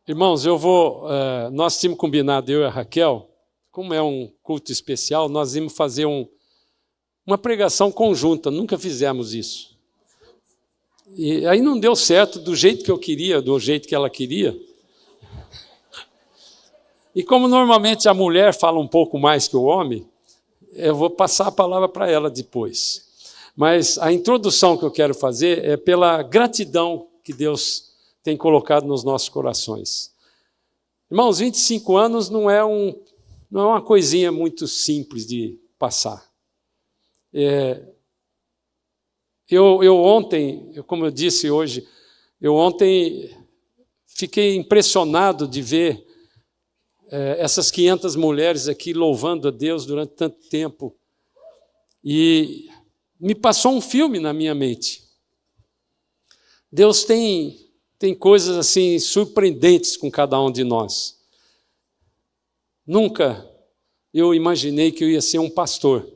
Irmãos, nós tínhamos combinado, eu e a Raquel, como é um culto especial, nós íamos fazer uma pregação conjunta, nunca fizemos isso. E aí não deu certo do jeito que eu queria, do jeito que ela queria. E como normalmente a mulher fala um pouco mais que o homem, eu vou passar a palavra para ela depois. Mas a introdução que eu quero fazer é pela gratidão que Deus tem colocado nos nossos corações. Irmãos, 25 anos não é uma coisinha muito simples de passar. Eu ontem, como eu disse hoje, ontem fiquei impressionado de ver essas 500 mulheres aqui louvando a Deus durante tanto tempo. E me passou um filme na minha mente. Deus tem coisas assim surpreendentes com cada um de nós. Nunca eu imaginei que eu ia ser um pastor.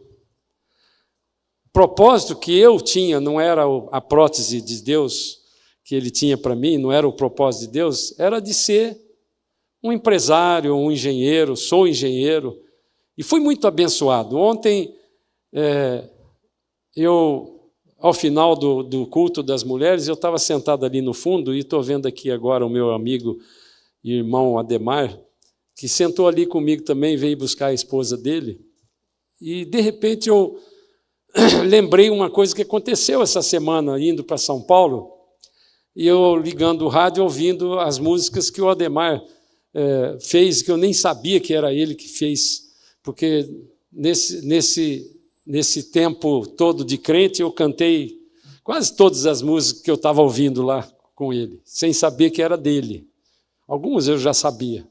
O propósito que eu tinha não era a prótese de Deus que Ele tinha para mim, não era o propósito de Deus, era de ser um empresário, um engenheiro, sou engenheiro, e fui muito abençoado. Ontem, ao final do culto das mulheres, eu estava sentado ali no fundo e estou vendo aqui agora o meu amigo e irmão Ademar, que sentou ali comigo também, veio buscar a esposa dele. E, de repente, eu lembrei uma coisa que aconteceu essa semana, indo para São Paulo, e eu ligando o rádio, ouvindo as músicas que o Ademar fez, que eu nem sabia que era ele que fez, porque nesse tempo todo de crente, eu cantei quase todas as músicas que eu estava ouvindo lá com ele, sem saber que era dele. Algumas eu já sabia.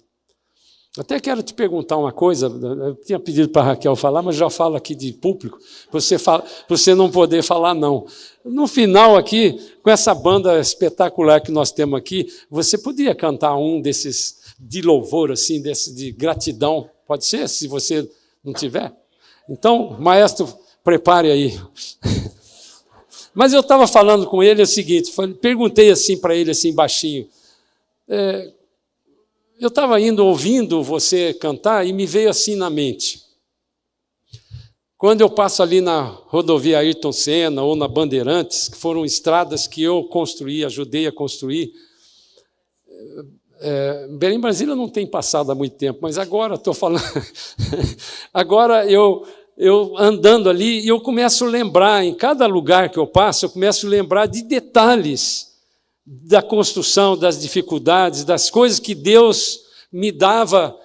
Até quero te perguntar uma coisa, eu tinha pedido para a Raquel falar, mas já falo aqui de público, para você não poder falar não. No final aqui, com essa banda espetacular que nós temos aqui, você podia cantar um desses de louvor, assim, desse de gratidão, pode ser, se você não tiver? Então, maestro, prepare aí. Mas eu estava falando com ele o seguinte, perguntei assim para ele, assim, baixinho. Eu estava ouvindo você cantar e me veio assim na mente. Quando eu passo ali na rodovia Ayrton Senna ou na Bandeirantes, que foram estradas que eu construí, ajudei a construir. Belém Brasília não tem passado há muito tempo, mas agora estou falando. Agora eu andando ali, e eu começo a lembrar, em cada lugar que eu passo, eu começo a lembrar de detalhes da construção, das dificuldades, das coisas que Deus me dava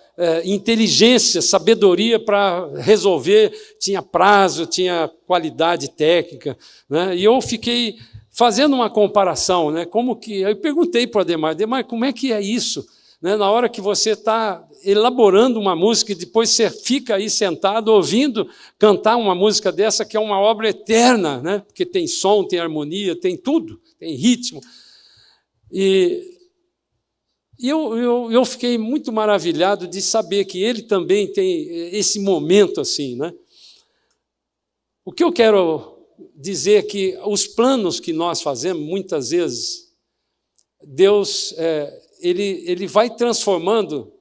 inteligência, sabedoria para resolver, tinha prazo, tinha qualidade técnica, né? E eu fiquei fazendo uma comparação, né? Eu perguntei para o Ademar, como é que é isso? Né? Na hora que você está elaborando uma música e depois você fica aí sentado ouvindo cantar uma música dessa que é uma obra eterna, né? Porque tem som, tem harmonia, tem tudo, tem ritmo. E eu fiquei muito maravilhado de saber que ele também tem esse momento assim, né? O que eu quero dizer é que os planos que nós fazemos, muitas vezes, Deus ele vai transformando.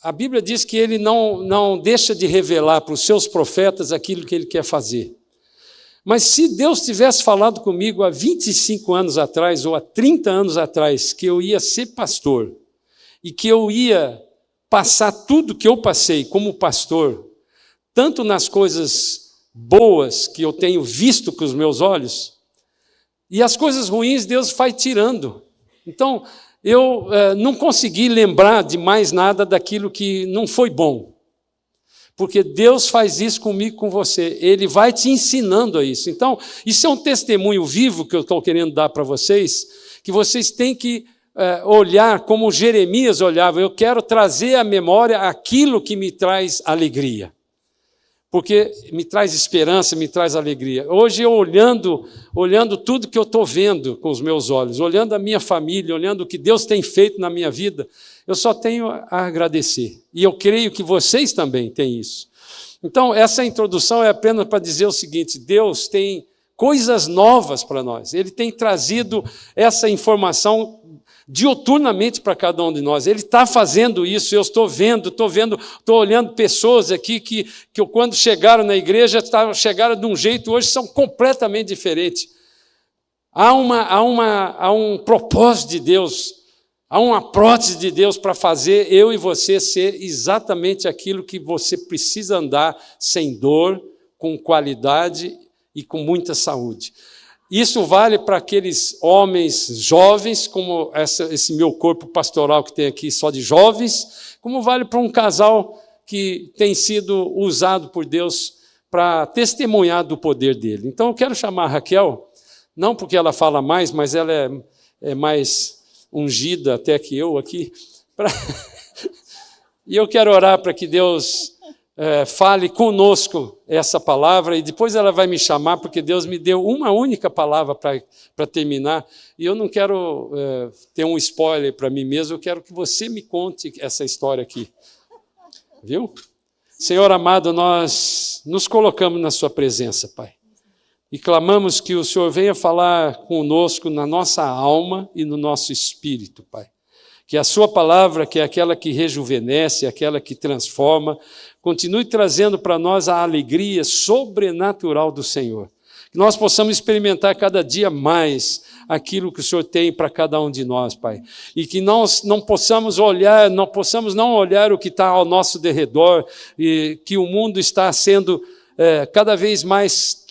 A Bíblia diz que ele não deixa de revelar para os seus profetas aquilo que ele quer fazer. Mas se Deus tivesse falado comigo há 25 anos atrás ou há 30 anos atrás que eu ia ser pastor e que eu ia passar tudo que eu passei como pastor, tanto nas coisas boas que eu tenho visto com os meus olhos, e as coisas ruins Deus vai tirando. Então, eu não consegui lembrar de mais nada daquilo que não foi bom. Porque Deus faz isso comigo, com você. Ele vai te ensinando a isso. Então, isso é um testemunho vivo que eu estou querendo dar para vocês, que vocês têm que olhar como Jeremias olhava. Eu quero trazer à memória aquilo que me traz alegria. Porque me traz esperança, me traz alegria. Hoje eu olhando tudo que eu estou vendo com os meus olhos, olhando a minha família, olhando o que Deus tem feito na minha vida, eu só tenho a agradecer. E eu creio que vocês também têm isso. Então, essa introdução é apenas para dizer o seguinte: Deus tem coisas novas para nós. Ele tem trazido essa informação diuturnamente para cada um de nós. Ele está fazendo isso, eu estou olhando pessoas aqui que quando chegaram na igreja, chegaram de um jeito, hoje são completamente diferentes. Há um propósito de Deus, há uma prótese de Deus para fazer eu e você ser exatamente aquilo que você precisa andar, sem dor, com qualidade e com muita saúde. Isso vale para aqueles homens jovens, como esse meu corpo pastoral que tem aqui só de jovens, como vale para um casal que tem sido usado por Deus para testemunhar do poder dele. Então eu quero chamar a Raquel, não porque ela fala mais, mas ela é mais ungida até que eu aqui. E eu quero orar para que Deus fale conosco essa palavra, e depois ela vai me chamar, porque Deus me deu uma única palavra para terminar, e eu não quero ter um spoiler para mim mesmo, eu quero que você me conte essa história aqui. Viu? Senhor amado, nós nos colocamos na sua presença, Pai, e clamamos que o Senhor venha falar conosco na nossa alma e no nosso espírito, Pai. Que a sua palavra, que é aquela que rejuvenesce, aquela que transforma, continue trazendo para nós a alegria sobrenatural do Senhor. Que nós possamos experimentar cada dia mais aquilo que o Senhor tem para cada um de nós, Pai. E que nós não possamos não olhar o que está ao nosso derredor, e que o mundo está sendo cada vez mais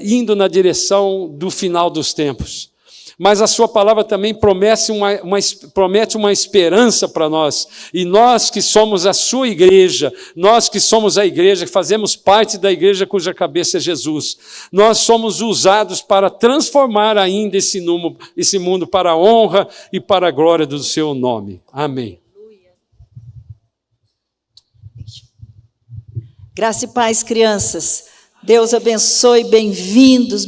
indo na direção do final dos tempos. Mas a sua palavra também promete uma esperança para nós. E nós que somos a sua igreja, nós que somos a igreja, que fazemos parte da igreja cuja cabeça é Jesus, nós somos usados para transformar ainda esse mundo para a honra e para a glória do seu nome. Amém. Graça e paz, crianças. Deus abençoe, bem-vindos.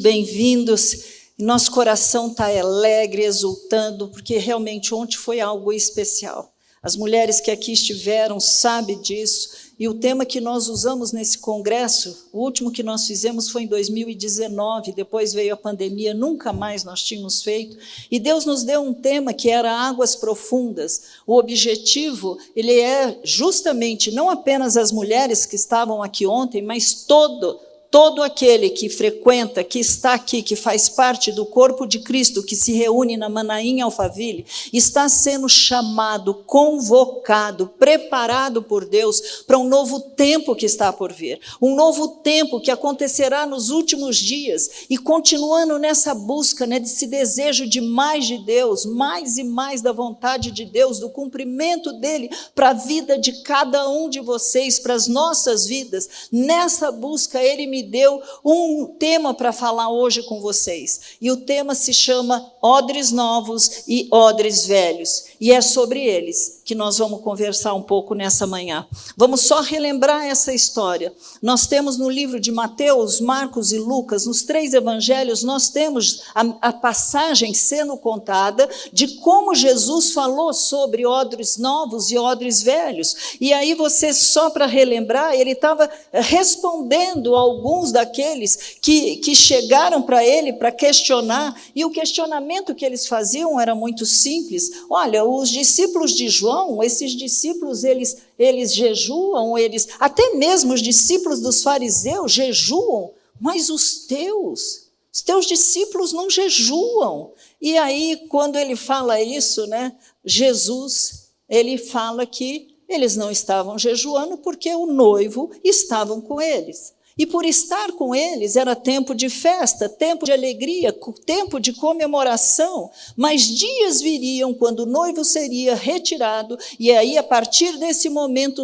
Nosso coração está alegre, exultando, porque realmente ontem foi algo especial. As mulheres que aqui estiveram sabem disso, e o tema que nós usamos nesse congresso, o último que nós fizemos foi em 2019, depois veio a pandemia, nunca mais nós tínhamos feito, e Deus nos deu um tema que era águas profundas. O objetivo, ele é justamente, não apenas as mulheres que estavam aqui ontem, mas todo aquele que frequenta, que está aqui, que faz parte do corpo de Cristo, que se reúne na Manaim Alphaville, está sendo chamado, convocado, preparado por Deus para um novo tempo que está por vir. Um novo tempo que acontecerá nos últimos dias, e continuando nessa busca, desse desejo de mais de Deus, mais e mais da vontade de Deus, do cumprimento dele para a vida de cada um de vocês, para as nossas vidas. Nessa busca, ele me deu um tema para falar hoje com vocês, e o tema se chama Odres Novos e Odres Velhos, e é sobre eles que nós vamos conversar um pouco nessa manhã. Vamos só relembrar essa história. Nós temos no livro de Mateus, Marcos e Lucas, nos 3 evangelhos, nós temos a passagem sendo contada de como Jesus falou sobre odres novos e odres velhos, e aí você, só para relembrar, ele estava respondendo alguns daqueles que chegaram para ele para questionar, e o questionamento que eles faziam era muito simples. Olha, os discípulos de João, esses discípulos, eles jejuam, até mesmo os discípulos dos fariseus jejuam, mas os teus discípulos não jejuam. E aí, quando ele fala isso, Jesus, ele fala que eles não estavam jejuando porque o noivo estava com eles. E por estar com eles, era tempo de festa, tempo de alegria, tempo de comemoração, mas dias viriam quando o noivo seria retirado, e aí, a partir desse momento,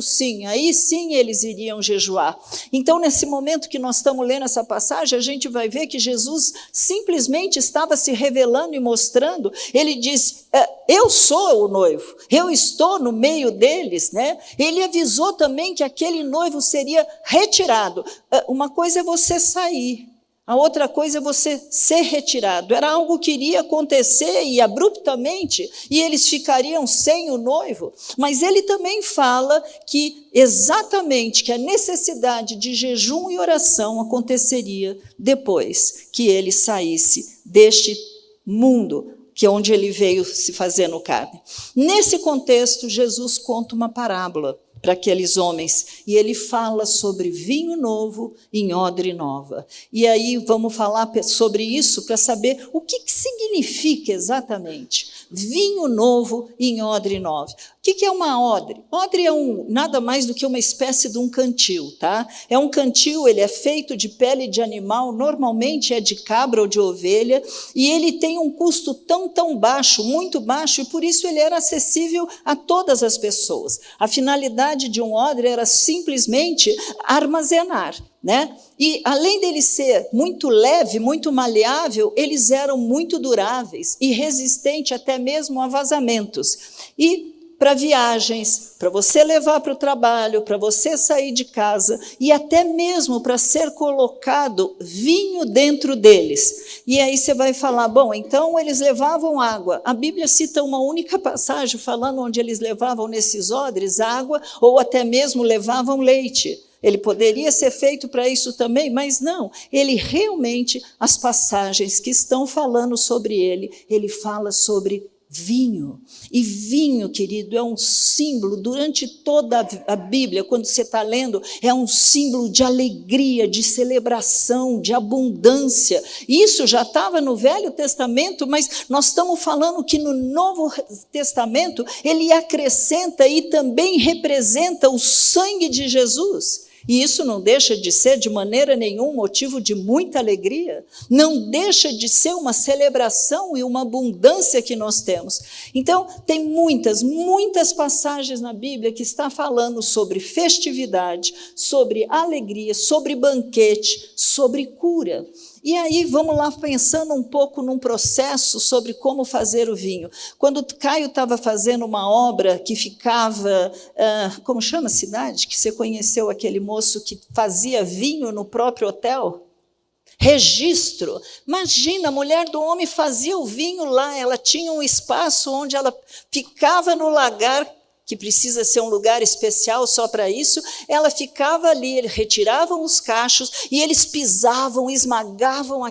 aí sim eles iriam jejuar. Então, nesse momento que nós estamos lendo essa passagem, a gente vai ver que Jesus simplesmente estava se revelando e mostrando. Ele diz, eu sou o noivo, eu estou no meio deles. Ele avisou também que aquele noivo seria retirado. Uma coisa é você sair, a outra coisa é você ser retirado. Era algo que iria acontecer e abruptamente, e eles ficariam sem o noivo. Mas ele também fala que exatamente que a necessidade de jejum e oração aconteceria depois que ele saísse deste mundo que é onde ele veio se fazendo carne. Nesse contexto, Jesus conta uma parábola para aqueles homens, e ele fala sobre vinho novo em odre nova. E aí vamos falar sobre isso para saber o que significa exatamente vinho novo em odre nova. O que é uma odre? Odre é nada mais do que uma espécie de um cantil, tá? É um cantil, ele é feito de pele de animal, normalmente é de cabra ou de ovelha, e ele tem um custo tão baixo, muito baixo, e por isso ele era acessível a todas as pessoas. A finalidade de um odre era simplesmente armazenar, né? E além dele ser muito leve, muito maleável, eles eram muito duráveis e resistentes até mesmo a vazamentos. E para viagens, para você levar para o trabalho, para você sair de casa e até mesmo para ser colocado vinho dentro deles. E aí você vai falar, bom, então eles levavam água. A Bíblia cita uma única passagem falando onde eles levavam nesses odres água ou até mesmo levavam leite. Ele poderia ser feito para isso também, mas não. Ele realmente, as passagens que estão falando sobre ele fala sobre vinho. E vinho, querido, é um símbolo, durante toda a Bíblia, quando você está lendo, é um símbolo de alegria, de celebração, de abundância. Isso já estava no Velho Testamento, mas nós estamos falando que no Novo Testamento ele acrescenta e também representa o sangue de Jesus. E isso não deixa de ser de maneira nenhuma motivo de muita alegria, não deixa de ser uma celebração e uma abundância que nós temos. Então, tem muitas passagens na Bíblia que está falando sobre festividade, sobre alegria, sobre banquete, sobre cura. E aí vamos lá pensando um pouco num processo sobre como fazer o vinho. Quando Caio estava fazendo uma obra que ficava, como chama a cidade? Que você conheceu aquele moço que fazia vinho no próprio hotel? Registro. Imagina, a mulher do homem fazia o vinho lá, ela tinha um espaço onde ela ficava no lagar, que precisa ser um lugar especial só para isso, ela ficava ali, eles retiravam os cachos e eles pisavam, esmagavam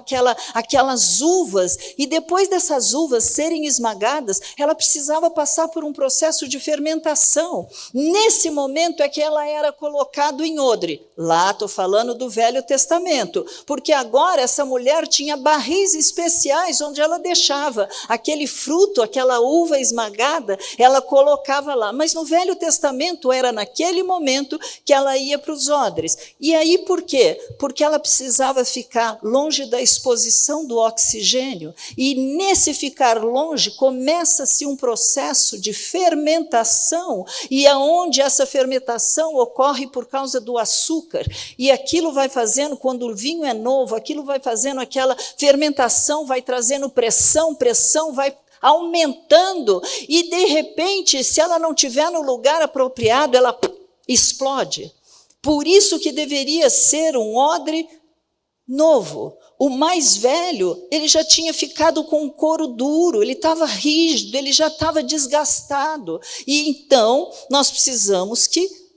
aquelas uvas, e depois dessas uvas serem esmagadas, ela precisava passar por um processo de fermentação. Nesse momento é que ela era colocada em odre. Lá estou falando do Velho Testamento, porque agora essa mulher tinha barris especiais onde ela deixava aquele fruto, aquela uva esmagada, ela colocava lá. Mas no Velho Testamento era naquele momento que ela ia para os odres. E aí por quê? Porque ela precisava ficar longe da exposição do oxigênio. E nesse ficar longe começa-se um processo de fermentação, e aonde essa fermentação ocorre por causa do açúcar. E aquilo vai fazendo, quando o vinho é novo, aquilo vai fazendo aquela fermentação, vai trazendo pressão vai aumentando, e de repente, se ela não estiver no lugar apropriado, ela explode. Por isso que deveria ser um odre novo. O mais velho, ele já tinha ficado com um couro duro, ele estava rígido, ele já estava desgastado. E então, nós precisamos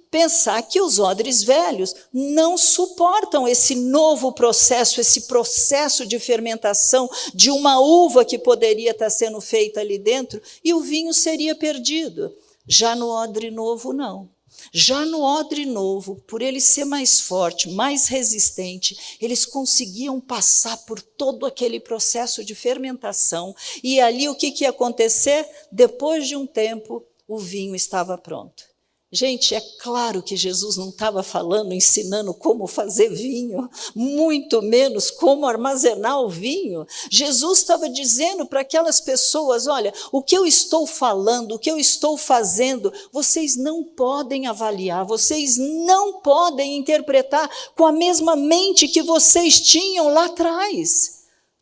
pensar que os odres velhos não suportam esse novo processo, esse processo de fermentação de uma uva que poderia estar sendo feita ali dentro, e o vinho seria perdido. Já no odre novo, não. Já no odre novo, por ele ser mais forte, mais resistente, eles conseguiam passar por todo aquele processo de fermentação, e ali o que ia acontecer? Depois de um tempo, o vinho estava pronto. Gente, é claro que Jesus não estava falando, ensinando como fazer vinho, muito menos como armazenar o vinho. Jesus estava dizendo para aquelas pessoas, olha, o que eu estou falando, o que eu estou fazendo, vocês não podem avaliar, vocês não podem interpretar com a mesma mente que vocês tinham lá atrás.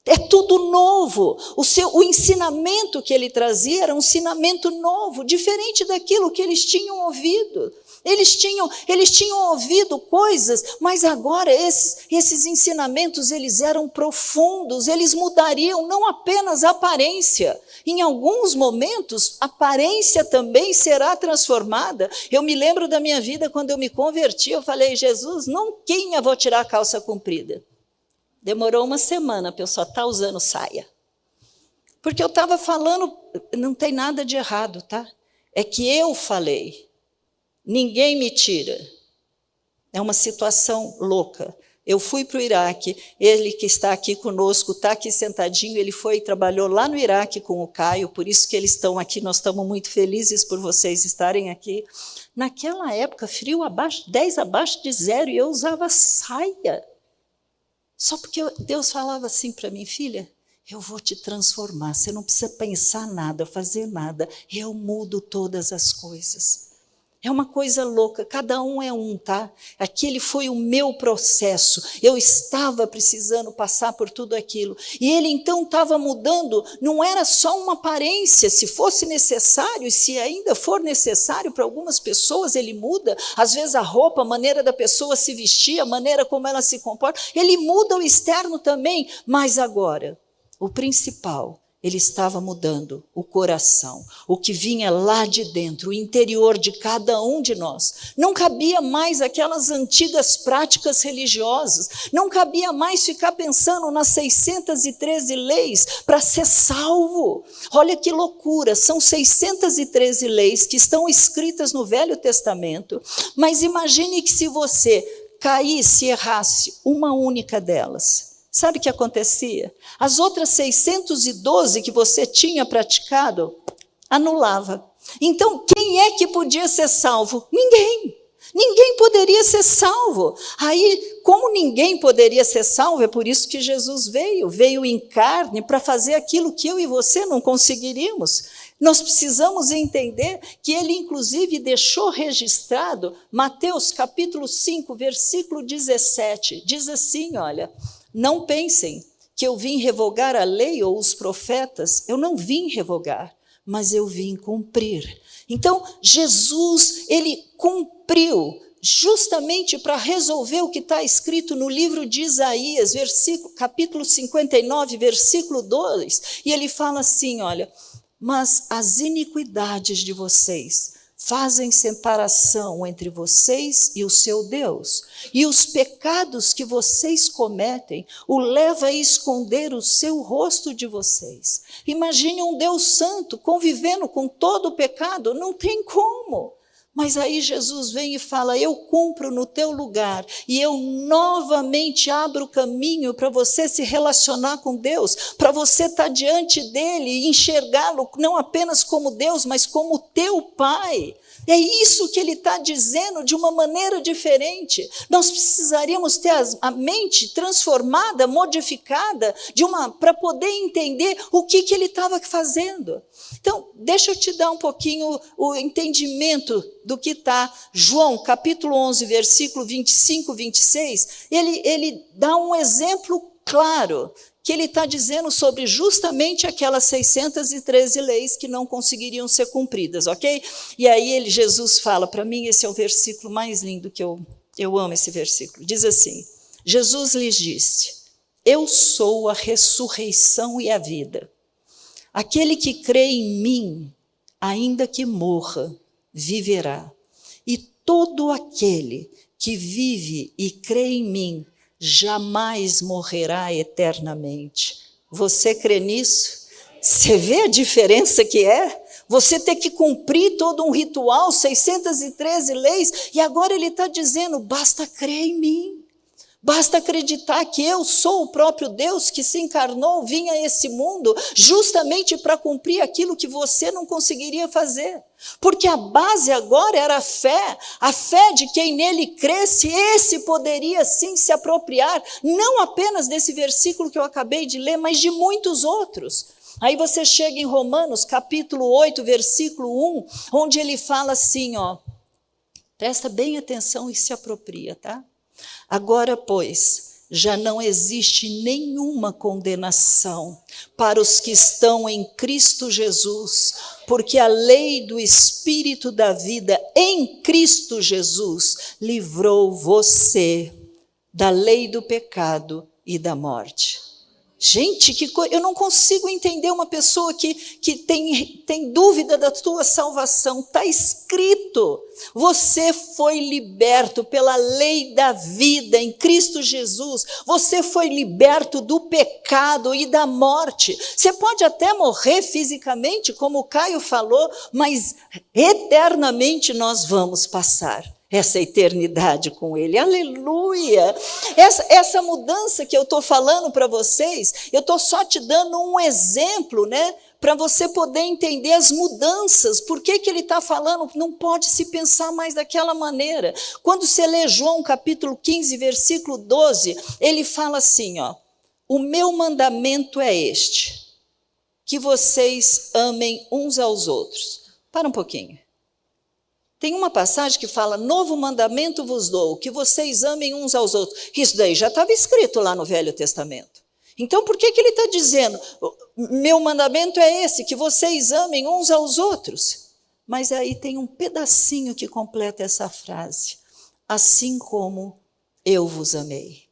É tudo novo. O ensinamento que ele trazia era um ensinamento novo, diferente daquilo que eles tinham ouvido. Eles tinham ouvido coisas, mas agora esses ensinamentos eles eram profundos, eles mudariam não apenas a aparência. Em alguns momentos, a aparência também será transformada. Eu me lembro da minha vida, quando eu me converti, eu falei, Jesus, nunca vou tirar a calça comprida. Demorou uma semana para eu só estar usando saia. Porque eu estava falando, não tem nada de errado, tá? É que eu falei. Ninguém me tira. É uma situação louca. Eu fui para o Iraque, ele que está aqui conosco, está aqui sentadinho, ele foi e trabalhou lá no Iraque com o Caio, por isso que eles estão aqui, nós estamos muito felizes por vocês estarem aqui. Naquela época, frio 10 abaixo de zero, e eu usava saia. Só porque Deus falava assim para mim, filha, eu vou te transformar, você não precisa pensar nada, fazer nada, eu mudo todas as coisas. É uma coisa louca, cada um é um, tá? Aquele foi o meu processo, eu estava precisando passar por tudo aquilo. E ele então estava mudando, não era só uma aparência, se fosse necessário, e se ainda for necessário para algumas pessoas, ele muda. Às vezes a roupa, a maneira da pessoa se vestir, a maneira como ela se comporta, ele muda o externo também. Mas agora, o principal, ele estava mudando o coração, o que vinha lá de dentro, o interior de cada um de nós. Não cabia mais aquelas antigas práticas religiosas, não cabia mais ficar pensando nas 613 leis para ser salvo. Olha que loucura, são 613 leis que estão escritas no Velho Testamento, mas imagine que se você caísse, errasse uma única delas, sabe o que acontecia? As outras 612 que você tinha praticado, anulava. Então, quem é que podia ser salvo? Ninguém. Ninguém poderia ser salvo. Aí, como ninguém poderia ser salvo, é por isso que Jesus veio em carne para fazer aquilo que eu e você não conseguiríamos. Nós precisamos entender que ele, inclusive, deixou registrado, Mateus capítulo 5, versículo 17, diz assim, olha, não pensem que eu vim revogar a lei ou os profetas, eu não vim revogar, mas eu vim cumprir. Então, Jesus, ele cumpriu justamente para resolver o que está escrito no livro de Isaías, capítulo 59, versículo 2, e ele fala assim, olha, mas as iniquidades de vocês fazem separação entre vocês e o seu Deus, e os pecados que vocês cometem o leva a esconder o seu rosto de vocês. Imagine um Deus santo convivendo com todo o pecado, não tem como. Mas aí Jesus vem e fala, eu cumpro no teu lugar, e eu novamente abro o caminho para você se relacionar com Deus, para você estar diante dele e enxergá-lo não apenas como Deus, mas como teu Pai. É isso que ele está dizendo de uma maneira diferente. Nós precisaríamos ter a mente transformada, modificada, para poder entender o que ele estava fazendo. Então, deixa eu te dar um pouquinho o entendimento do que está. João, capítulo 11, versículo 25, 26, ele dá um exemplo claro, que ele está dizendo sobre justamente aquelas 613 leis que não conseguiriam ser cumpridas, ok? E aí Jesus fala, para mim esse é o versículo mais lindo que eu amo esse versículo, diz assim, Jesus lhes disse, eu sou a ressurreição e a vida, aquele que crê em mim, ainda que morra, viverá, e todo aquele que vive e crê em mim, jamais morrerá eternamente. Você crê nisso? Você vê a diferença que é? Você ter que cumprir todo um ritual, 613 leis, e agora ele está dizendo, basta crer em mim. Basta acreditar que eu sou o próprio Deus que se encarnou, vinha a esse mundo, justamente para cumprir aquilo que você não conseguiria fazer. Porque a base agora era a fé de quem nele cresce, esse poderia sim se apropriar, não apenas desse versículo que eu acabei de ler, mas de muitos outros. Aí você chega em Romanos, capítulo 8, versículo 1, onde ele fala assim, ó, presta bem atenção e se apropria, tá? Agora, pois, já não existe nenhuma condenação para os que estão em Cristo Jesus, porque a lei do Espírito da vida em Cristo Jesus livrou você da lei do pecado e da morte. Gente, eu não consigo entender uma pessoa que tem dúvida da tua salvação. Está escrito, você foi liberto pela lei da vida em Cristo Jesus. Você foi liberto do pecado e da morte. Você pode até morrer fisicamente, como o Caio falou, mas eternamente nós vamos passar essa eternidade com Ele. Aleluia! Essa mudança que eu estou falando para vocês, eu estou só te dando um exemplo, né? Para você poder entender as mudanças. Por que ele está falando? Não pode se pensar mais daquela maneira. Quando você lê João capítulo 15, versículo 12, ele fala assim, ó: o meu mandamento é este, que vocês amem uns aos outros. Para um pouquinho. Tem uma passagem que fala, novo mandamento vos dou, que vocês amem uns aos outros. Isso daí já estava escrito lá no Velho Testamento. Então, por que ele está dizendo, meu mandamento é esse, que vocês amem uns aos outros? Mas aí tem um pedacinho que completa essa frase. Assim como eu vos amei.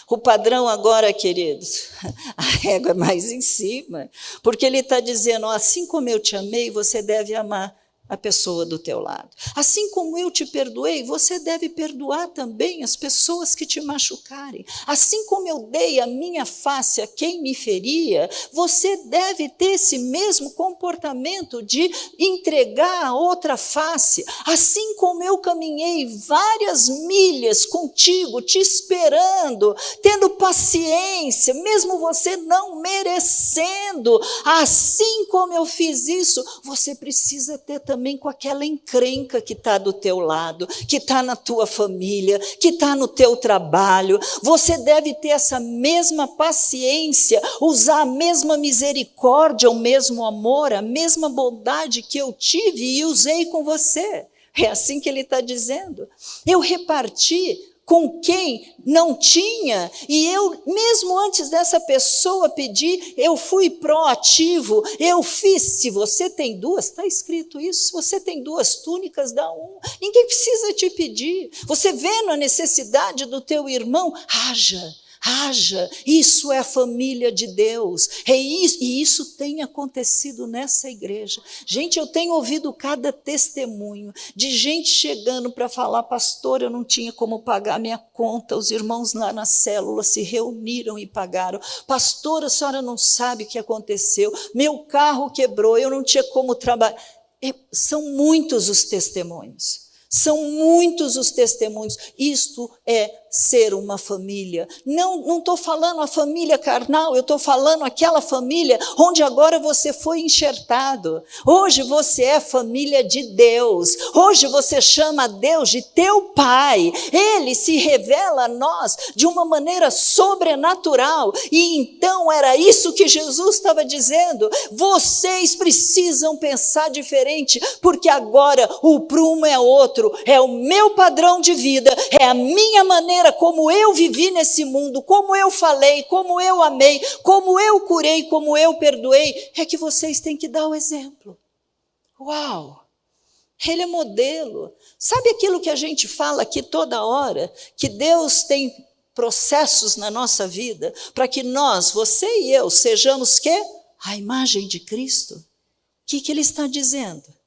O padrão agora, queridos, a régua é mais em cima, porque ele está dizendo, assim como eu te amei, você deve amar a pessoa do teu lado. Assim como eu te perdoei, você deve perdoar também as pessoas que te machucarem. Assim como eu dei a minha face a quem me feria, você deve ter esse mesmo comportamento de entregar a outra face. Assim como eu caminhei várias milhas contigo, te esperando, tendo paciência, mesmo você não merecendo, assim como eu fiz isso, você precisa ter também com aquela encrenca que está do teu lado, que está na tua família, que está no teu trabalho. Você deve ter essa mesma paciência, usar a mesma misericórdia, o mesmo amor, a mesma bondade que eu tive e usei com você. É assim que ele está dizendo. Eu reparti com quem não tinha, e eu, mesmo antes dessa pessoa pedir, eu fui proativo, eu fiz. Se você tem duas, está escrito isso, se você tem duas túnicas, dá uma. Ninguém precisa te pedir. Você vendo a necessidade do teu irmão, haja. Isso é a família de Deus, e isso tem acontecido nessa igreja. Gente, eu tenho ouvido cada testemunho de gente chegando para falar, pastor, eu não tinha como pagar a minha conta, os irmãos lá na célula se reuniram e pagaram. Pastor, a senhora não sabe o que aconteceu, meu carro quebrou, eu não tinha como trabalhar. São muitos os testemunhos. São muitos os testemunhos. Isto é ser uma família. Não estou falando a família carnal, eu estou falando aquela família onde agora você foi enxertado. Hoje você é família de Deus. Hoje você chama a Deus de teu Pai. Ele se revela a nós de uma maneira sobrenatural. E então era isso que Jesus estava dizendo. Vocês precisam pensar diferente, porque agora o prumo é outro. É o meu padrão de vida, é a minha maneira como eu vivi nesse mundo, como eu falei, como eu amei, como eu curei, como eu perdoei. É que vocês têm que dar o exemplo. Uau! Ele é modelo. Sabe aquilo que a gente fala aqui toda hora? Que Deus tem processos na nossa vida para que nós, você e eu, sejamos quê? A imagem de Cristo. O que ele está dizendo?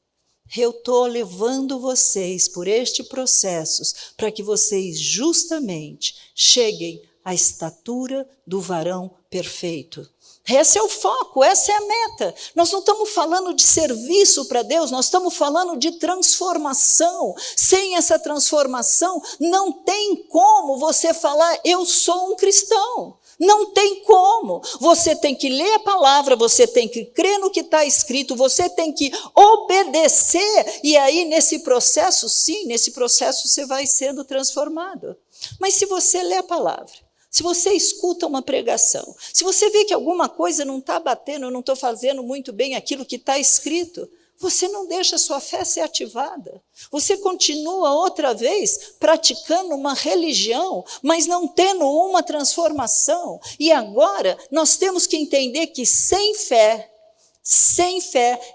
Eu estou levando vocês por este processo para que vocês justamente cheguem à estatura do varão perfeito. Esse é o foco, essa é a meta. Nós não estamos falando de serviço para Deus, nós estamos falando de transformação. Sem essa transformação, não tem como você falar, eu sou um cristão. Não tem como. Você tem que ler a palavra, você tem que crer no que está escrito, você tem que obedecer. E aí, nesse processo, sim, nesse processo você vai sendo transformado. Mas se você lê a palavra, se você escuta uma pregação, se você vê que alguma coisa não está batendo, eu não estou fazendo muito bem aquilo que está escrito, você não deixa a sua fé ser ativada. Você continua outra vez praticando uma religião, mas não tendo uma transformação. E agora nós temos que entender que sem fé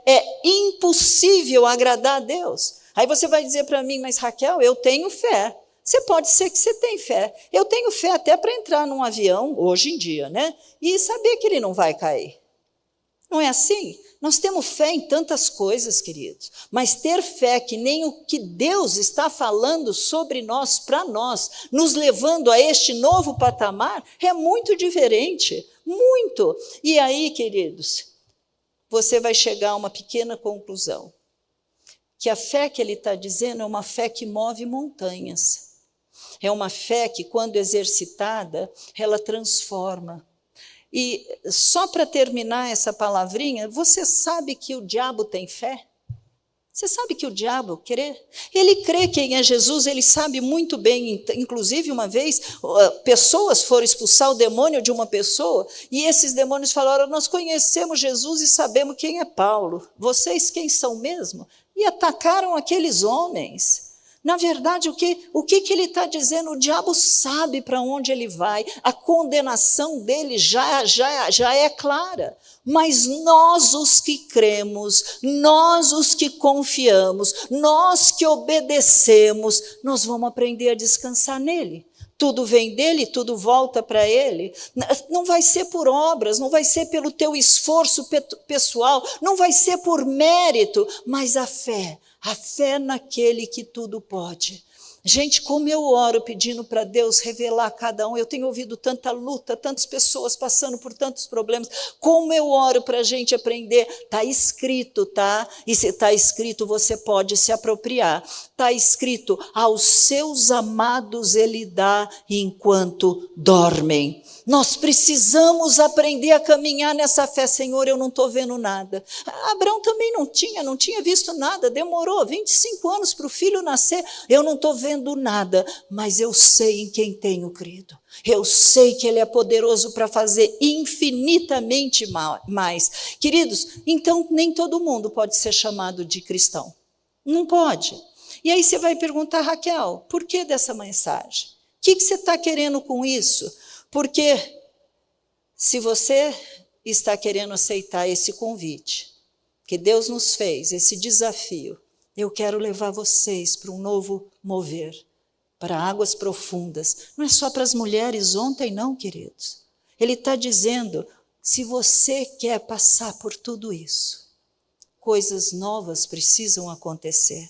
é impossível agradar a Deus. Aí você vai dizer para mim, mas Raquel, eu tenho fé. Você pode ser que você tenha fé. Eu tenho fé até para entrar num avião, hoje em dia, né? E saber que ele não vai cair. Não é assim? Nós temos fé em tantas coisas, queridos, mas ter fé que nem o que Deus está falando sobre nós, para nós, nos levando a este novo patamar, é muito diferente, muito. E aí, queridos, você vai chegar a uma pequena conclusão, que a fé que ele está dizendo é uma fé que move montanhas. É uma fé que, quando exercitada, ela transforma. E só para terminar essa palavrinha, você sabe que o diabo tem fé? Você sabe que o diabo crê? Ele crê quem é Jesus, ele sabe muito bem. Inclusive, uma vez, pessoas foram expulsar o demônio de uma pessoa, e esses demônios falaram: nós conhecemos Jesus e sabemos quem é Paulo. Vocês quem são mesmo? E atacaram aqueles homens. Na verdade, o que ele está dizendo? O diabo sabe para onde ele vai, a condenação dele já é clara. Mas nós, os que cremos, nós, os que confiamos, nós que obedecemos, nós vamos aprender a descansar nele. Tudo vem dele, tudo volta para ele. Não vai ser por obras, não vai ser pelo teu esforço pessoal, não vai ser por mérito, mas a fé naquele que tudo pode. Gente, como eu oro pedindo para Deus revelar a cada um, eu tenho ouvido tanta luta, tantas pessoas passando por tantos problemas, como eu oro para a gente aprender. Está escrito, tá? E se está escrito, você pode se apropriar. Está escrito: aos seus amados ele dá enquanto dormem. Nós precisamos aprender a caminhar nessa fé. Senhor, eu não estou vendo nada. Abraão também não tinha visto nada, demorou 25 anos para o filho nascer. Eu não estou vendo nada, mas eu sei em quem tenho crido. Eu sei que ele é poderoso para fazer infinitamente mais. Queridos, então nem todo mundo pode ser chamado de cristão. Não pode. E aí você vai perguntar: Raquel, por que dessa mensagem? O que você está querendo com isso? Porque se você está querendo aceitar esse convite que Deus nos fez, esse desafio, eu quero levar vocês para um novo mover, para águas profundas. Não é só para as mulheres ontem, não, queridos. Ele está dizendo: se você quer passar por tudo isso, coisas novas precisam acontecer.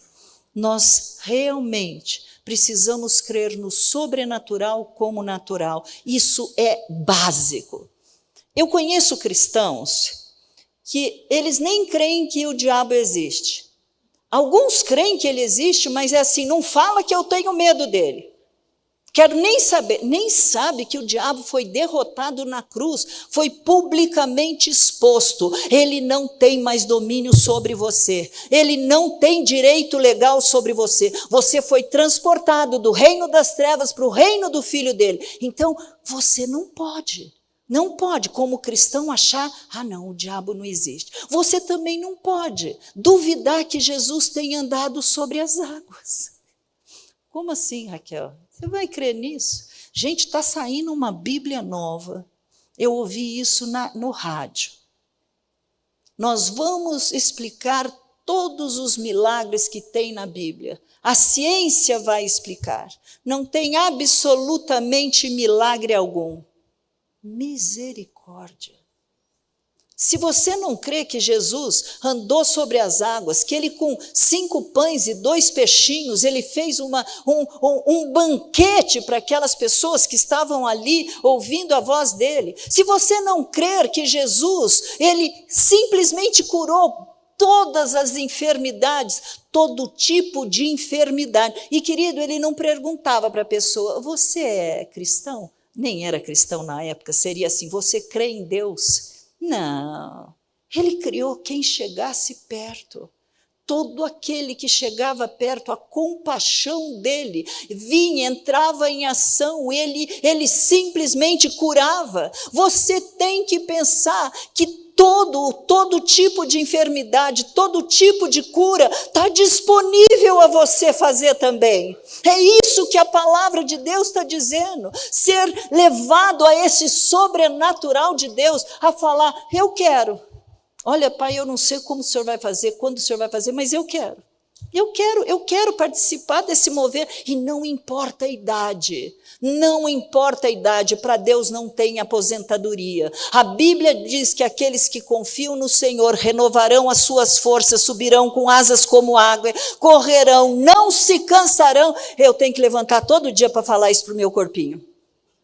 Nós realmente precisamos crer no sobrenatural como natural. Isso é básico. Eu conheço cristãos que eles nem creem que o diabo existe. Alguns creem que ele existe, mas é assim: não fala que eu tenho medo dele. Quero nem saber, nem sabe que o diabo foi derrotado na cruz, foi publicamente exposto. Ele não tem mais domínio sobre você, ele não tem direito legal sobre você. Você foi transportado do reino das trevas para o reino do filho dele. Então, você não pode, como cristão, achar: ah não, o diabo não existe. Você também não pode duvidar que Jesus tenha andado sobre as águas. Como assim, Raquel? Você vai crer nisso? Gente, está saindo uma Bíblia nova. Eu ouvi isso no rádio. Nós vamos explicar todos os milagres que tem na Bíblia. A ciência vai explicar. Não tem absolutamente milagre algum. Misericórdia. Se você não crê que Jesus andou sobre as águas, que ele com 5 pães e 2 peixinhos, ele fez um banquete para aquelas pessoas que estavam ali ouvindo a voz dele. Se você não crer que Jesus, ele simplesmente curou todas as enfermidades, todo tipo de enfermidade. E, querido, ele não perguntava para a pessoa: você é cristão? Nem era cristão na época, seria assim: você crê em Deus? Não, ele criou quem chegasse perto. Todo aquele que chegava perto, a compaixão dele vinha, entrava em ação, ele simplesmente curava. Você tem que pensar que todo tipo de enfermidade, todo tipo de cura está disponível a você fazer também. É isso que a palavra de Deus está dizendo. Ser levado a esse sobrenatural de Deus, a falar: eu quero. Olha, pai, eu não sei como o senhor vai fazer, quando o senhor vai fazer, mas eu quero. Eu quero participar desse mover, e não importa a idade. Não importa a idade, para Deus não tem aposentadoria. A Bíblia diz que aqueles que confiam no Senhor renovarão as suas forças, subirão com asas como águia, correrão, não se cansarão. Eu tenho que levantar todo dia para falar isso para o meu corpinho.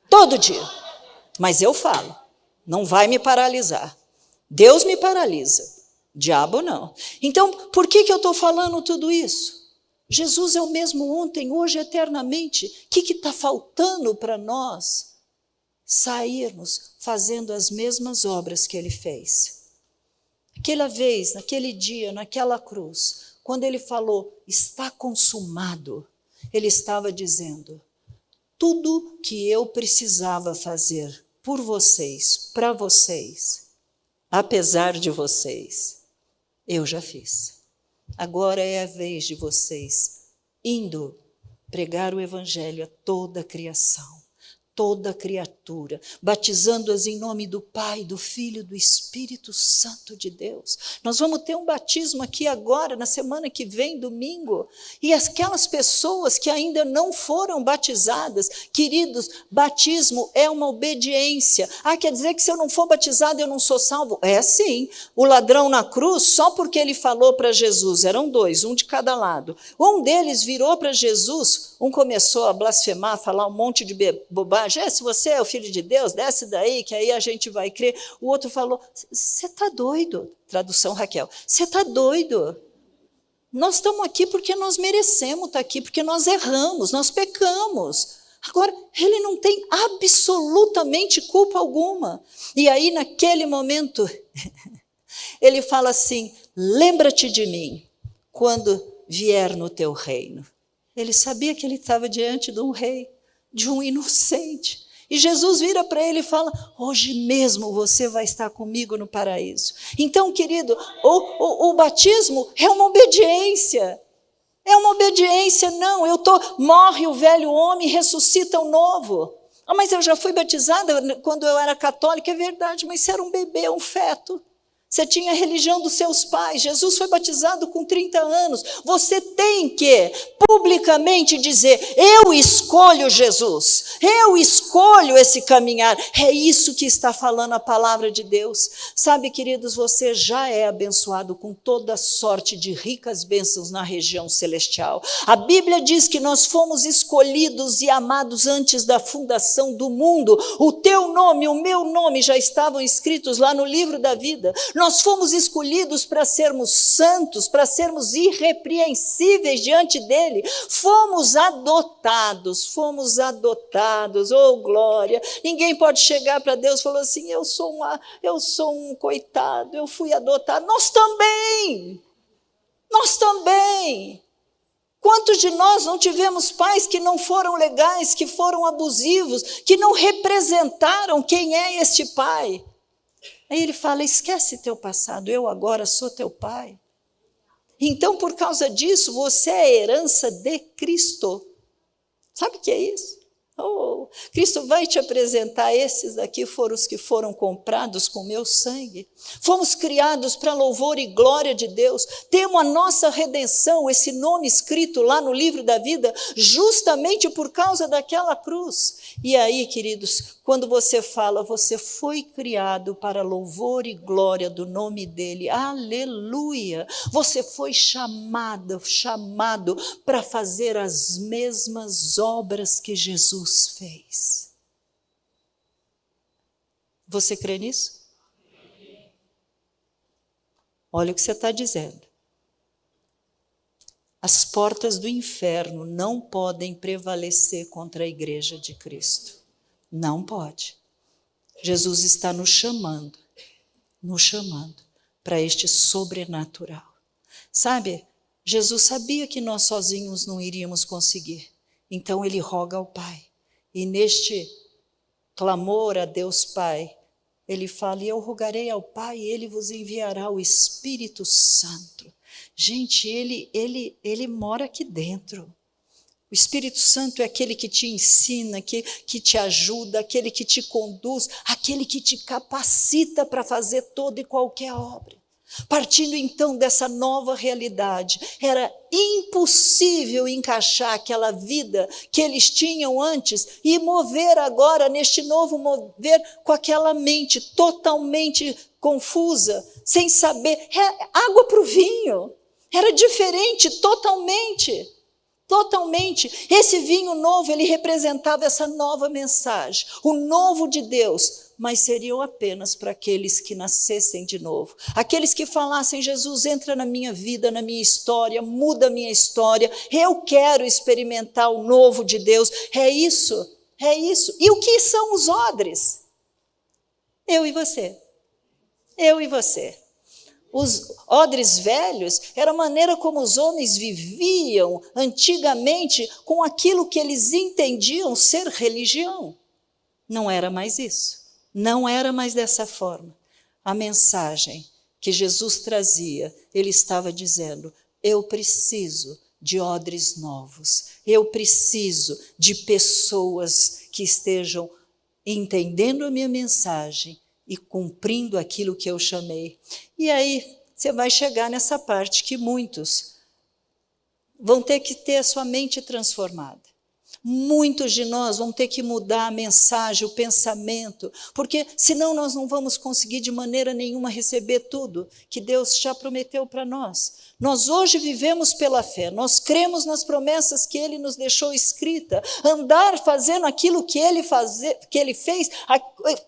Todo dia. Mas eu falo, não vai me paralisar. Deus me paralisa, diabo não. Então, por que eu estou falando tudo isso? Jesus é o mesmo ontem, hoje, eternamente. O que está faltando para nós sairmos fazendo as mesmas obras que ele fez? Aquela vez, naquele dia, naquela cruz, quando ele falou, está consumado, ele estava dizendo, tudo que eu precisava fazer por vocês, para vocês, apesar de vocês, eu já fiz. Agora é a vez de vocês indo pregar o evangelho a toda a criação, toda criatura, batizando-as em nome do Pai, do Filho e do Espírito Santo de Deus. Nós vamos ter um batismo aqui agora, na semana que vem, domingo, e aquelas pessoas que ainda não foram batizadas, queridos, batismo é uma obediência. Quer dizer que se eu não for batizado eu não sou salvo? É sim. O ladrão na cruz, só porque ele falou para Jesus, eram dois, um de cada lado, um deles virou para Jesus, um começou a blasfemar, a falar um monte de bobagem, se você é o filho de Deus, desce daí, que aí a gente vai crer. O outro falou, você está doido, tradução Raquel, você está doido, nós estamos aqui porque nós merecemos estar aqui, porque nós erramos, nós pecamos. Agora, ele não tem absolutamente culpa alguma. E aí, naquele momento, ele fala assim, lembra-te de mim, quando vier no teu reino. Ele sabia que ele estava diante de um rei, de um inocente. E Jesus vira para ele e fala, hoje mesmo você vai estar comigo no paraíso. Então, querido, o batismo é uma obediência. É uma obediência, não. Morre o velho homem e ressuscita o novo. Mas eu já fui batizada quando eu era católica, é verdade, mas você era um bebê, um feto. Você tinha a religião dos seus pais. Jesus foi batizado com 30 anos. Você tem que publicamente dizer, eu escolho Jesus. Eu escolho esse caminhar. É isso que está falando a palavra de Deus. Sabe, queridos, você já é abençoado com toda sorte de ricas bênçãos na região celestial. A Bíblia diz que nós fomos escolhidos e amados antes da fundação do mundo. O teu nome, o meu nome já estavam escritos lá no livro da vida. Nós fomos escolhidos para sermos santos, para sermos irrepreensíveis diante dele. Fomos adotados, oh glória. Ninguém pode chegar para Deus e falar assim, eu sou um coitado, eu fui adotado. Nós também. Quantos de nós não tivemos pais que não foram legais, que foram abusivos, que não representaram quem é este pai? Aí ele fala, esquece teu passado, eu agora sou teu pai. Então, por causa disso, você é herança de Cristo. Sabe o que é isso? Cristo vai te apresentar, esses daqui foram os que foram comprados com meu sangue. Fomos criados para louvor e glória de Deus. Temos a nossa redenção, esse nome escrito lá no livro da vida, justamente por causa daquela cruz. E aí, queridos, quando você fala, você foi criado para louvor e glória do nome dele. Aleluia! Você foi chamado para fazer as mesmas obras que Jesus fez. Você crê nisso? Olha o que você está dizendo. As portas do inferno não podem prevalecer contra a igreja de Cristo. Não pode. Jesus está nos chamando para este sobrenatural. Sabe, Jesus sabia que nós sozinhos não iríamos conseguir. Então ele roga ao Pai. E neste clamor a Deus Pai, ele fala, e eu rogarei ao Pai, e ele vos enviará o Espírito Santo. Gente, ele mora aqui dentro. O Espírito Santo é aquele que te ensina, que te ajuda, aquele que te conduz, aquele que te capacita para fazer toda e qualquer obra. Partindo então dessa nova realidade, era impossível encaixar aquela vida que eles tinham antes e mover agora neste novo mover com aquela mente totalmente confusa, sem saber, água para o vinho, era diferente totalmente. Totalmente. Esse vinho novo, ele representava essa nova mensagem, o novo de Deus, mas seriam apenas para aqueles que nascessem de novo. Aqueles que falassem, Jesus, entra na minha vida, na minha história, muda a minha história, eu quero experimentar o novo de Deus. É isso, é isso. E o que são os odres? Eu e você. Eu e você. Os odres velhos era a maneira como os homens viviam antigamente com aquilo que eles entendiam ser religião. Não era mais isso. Não era mais dessa forma. A mensagem que Jesus trazia, ele estava dizendo, eu preciso de odres novos. Eu preciso de pessoas que estejam entendendo a minha mensagem e cumprindo aquilo que eu chamei. E aí você vai chegar nessa parte que muitos vão ter que ter a sua mente transformada. Muitos de nós vão ter que mudar a mensagem, o pensamento, porque senão nós não vamos conseguir de maneira nenhuma receber tudo que Deus já prometeu para nós. Nós hoje vivemos pela fé, nós cremos nas promessas que Ele nos deixou escrita, andar fazendo aquilo que Ele fez,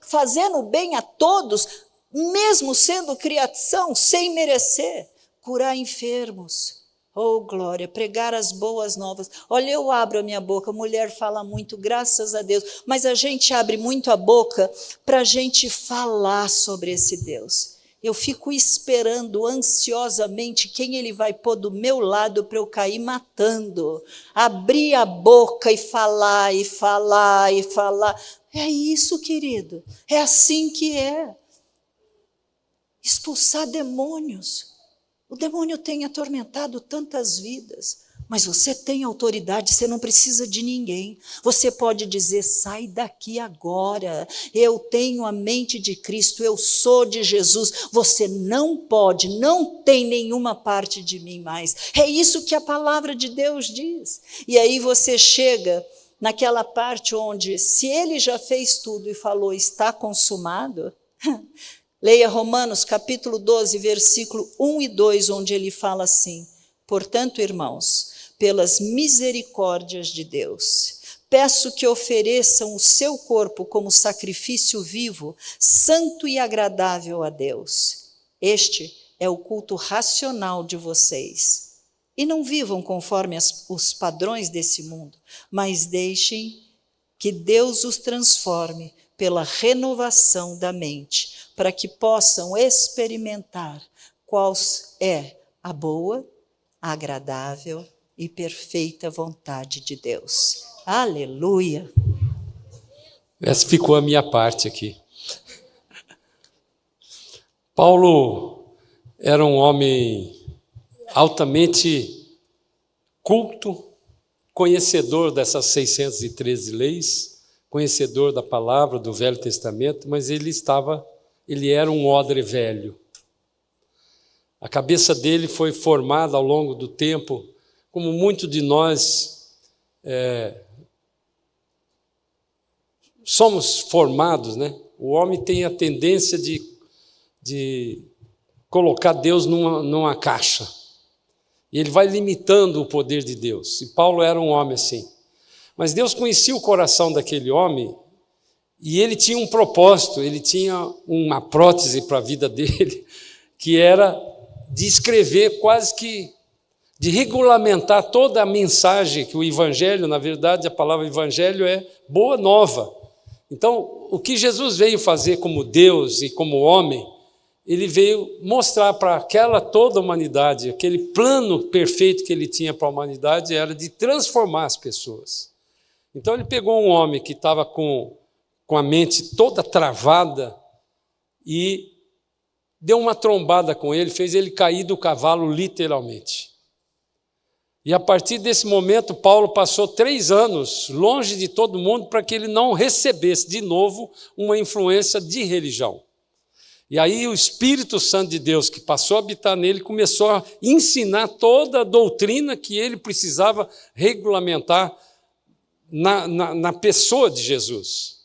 fazendo bem a todos, mesmo sendo criação, sem merecer, curar enfermos. Oh, glória, pregar as boas novas. Olha, eu abro a minha boca, a mulher fala muito, graças a Deus, mas a gente abre muito a boca para a gente falar sobre esse Deus. Eu fico esperando ansiosamente quem Ele vai pôr do meu lado para eu cair matando. Abrir a boca e falar, e falar, e falar. É isso, querido, é assim que é. Expulsar demônios. O demônio tem atormentado tantas vidas, mas você tem autoridade, você não precisa de ninguém. Você pode dizer, sai daqui agora, eu tenho a mente de Cristo, eu sou de Jesus. Você não pode, não tem nenhuma parte de mim mais. É isso que a palavra de Deus diz. E aí você chega naquela parte onde, se Ele já fez tudo e falou, está consumado... Leia Romanos capítulo 12, versículo 1 e 2, onde ele fala assim, portanto, irmãos, pelas misericórdias de Deus, peço que ofereçam o seu corpo como sacrifício vivo, santo e agradável a Deus. Este é o culto racional de vocês. E não vivam conforme os padrões desse mundo, mas deixem que Deus os transforme pela renovação da mente, para que possam experimentar qual é a boa, agradável e perfeita vontade de Deus. Aleluia! Essa ficou a minha parte aqui. Paulo era um homem altamente culto, conhecedor dessas 613 leis, conhecedor da palavra do Velho Testamento, mas ele era um odre velho. A cabeça dele foi formada ao longo do tempo, como muitos de nós somos formados, né? O homem tem a tendência de colocar Deus numa caixa. E ele vai limitando o poder de Deus. E Paulo era um homem assim. Mas Deus conhecia o coração daquele homem e ele tinha um propósito, ele tinha uma prótese para a vida dele, que era de escrever quase que, de regulamentar toda a mensagem, que o evangelho, na verdade, a palavra evangelho é boa nova. Então, o que Jesus veio fazer como Deus e como homem, ele veio mostrar para toda a humanidade, aquele plano perfeito que ele tinha para a humanidade era de transformar as pessoas. Então ele pegou um homem que estava com a mente toda travada e deu uma trombada com ele, fez ele cair do cavalo literalmente. E a partir desse momento, Paulo passou 3 anos longe de todo mundo para que ele não recebesse de novo uma influência de religião. E aí o Espírito Santo de Deus, que passou a habitar nele, começou a ensinar toda a doutrina que ele precisava regulamentar na pessoa de Jesus.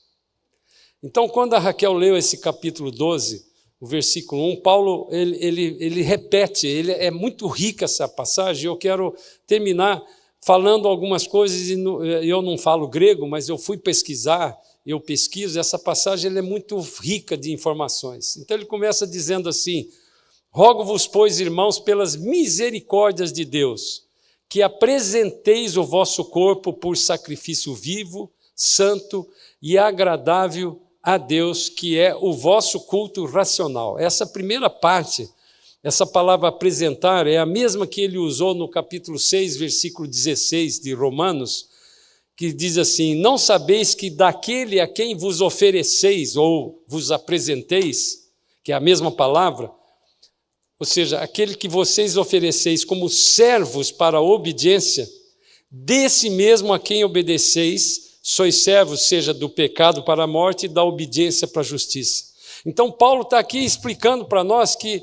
Então, quando a Raquel leu esse capítulo 12, o versículo 1, Paulo ele repete, é muito rica essa passagem. Eu quero terminar falando algumas coisas, e eu não falo grego, mas eu fui pesquisar, eu pesquiso, essa passagem é muito rica de informações. Então ele começa dizendo assim: rogo-vos, pois, irmãos, pelas misericórdias de Deus, que apresenteis o vosso corpo por sacrifício vivo, santo e agradável a Deus, que é o vosso culto racional. Essa primeira parte, essa palavra apresentar, é a mesma que ele usou no capítulo 6, versículo 16 de Romanos, que diz assim: não sabeis que daquele a quem vos ofereceis ou vos apresenteis, que é a mesma palavra, ou seja, aquele que vocês ofereceis como servos para a obediência, desse mesmo a quem obedeceis, sois servos, seja do pecado para a morte e da obediência para a justiça. Então Paulo está aqui explicando para nós que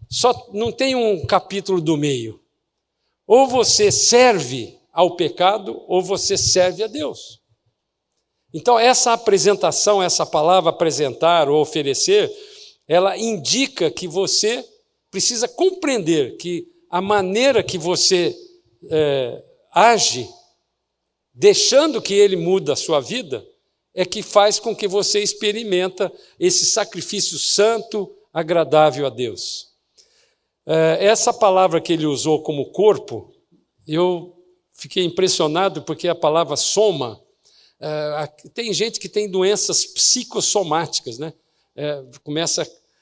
só não tem um capítulo do meio. Ou você serve ao pecado, ou você serve a Deus. Então essa apresentação, essa palavra apresentar ou oferecer, ela indica que você precisa compreender que a maneira que você age, deixando que ele mude a sua vida, é que faz com que você experimenta esse sacrifício santo, agradável a Deus. Essa palavra que ele usou como corpo, eu fiquei impressionado porque a palavra soma, tem gente que tem doenças psicossomáticas, né?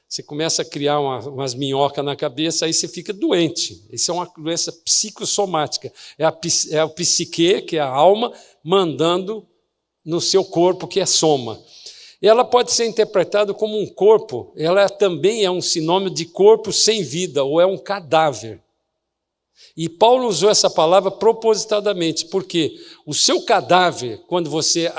Você começa a criar umas minhocas na cabeça, aí você fica doente. Isso é uma doença psicossomática. É a psique, que é a alma, mandando no seu corpo, que é soma. E ela pode ser interpretada como um corpo, ela também é um sinônimo de corpo sem vida, ou é um cadáver. E Paulo usou essa palavra propositadamente, porque o seu cadáver, quando você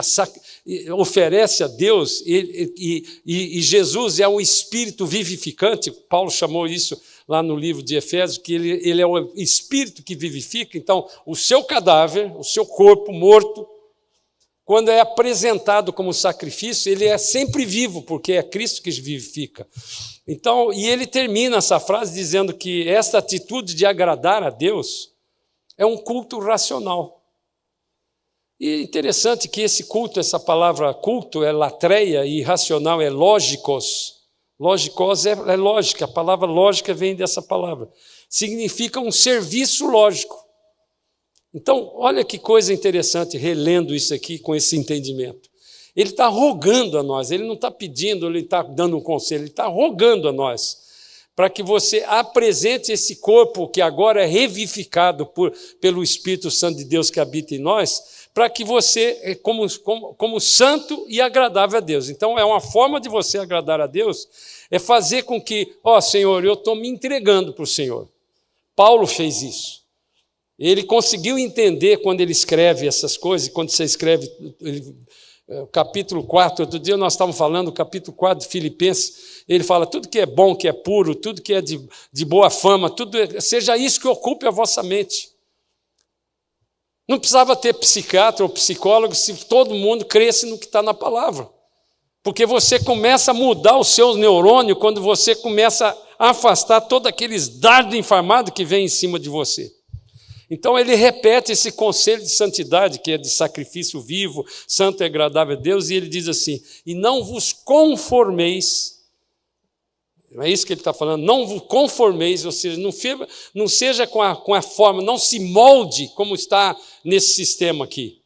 oferece a Deus, e Jesus é um espírito vivificante, Paulo chamou isso lá no livro de Efésios, que ele é o espírito que vivifica. Então, o seu cadáver, o seu corpo morto, quando é apresentado como sacrifício, ele é sempre vivo, porque é Cristo que vivifica. Então, e ele termina essa frase dizendo que esta atitude de agradar a Deus é um culto racional. E é interessante que esse culto, essa palavra culto é latreia e racional é lógicos. Lógicos é lógica, a palavra lógica vem dessa palavra. Significa um serviço lógico. Então, olha que coisa interessante, relendo isso aqui com esse entendimento. Ele está rogando a nós, ele não está pedindo, ele está dando um conselho, ele está rogando a nós, para que você apresente esse corpo que agora é revivificado pelo Espírito Santo de Deus que habita em nós, para que você, como santo e agradável a Deus. Então, é uma forma de você agradar a Deus, é fazer com que, Senhor, eu estou me entregando para o Senhor. Paulo fez isso. Ele conseguiu entender quando ele escreve essas coisas, quando você escreve capítulo 4, outro dia nós estávamos falando, capítulo 4 de Filipenses, ele fala, tudo que é bom, que é puro, tudo que é de boa fama, seja isso que ocupe a vossa mente. Não precisava ter psiquiatra ou psicólogo se todo mundo cresce no que está na palavra. Porque você começa a mudar os seus neurônios quando você começa a afastar todos aqueles dardos inflamados que vêm em cima de você. Então ele repete esse conselho de santidade, que é de sacrifício vivo, santo e agradável a Deus, e ele diz assim, e não vos conformeis, não é isso que ele está falando, não vos conformeis, ou seja, não seja com a forma, não se molde como está nesse sistema aqui,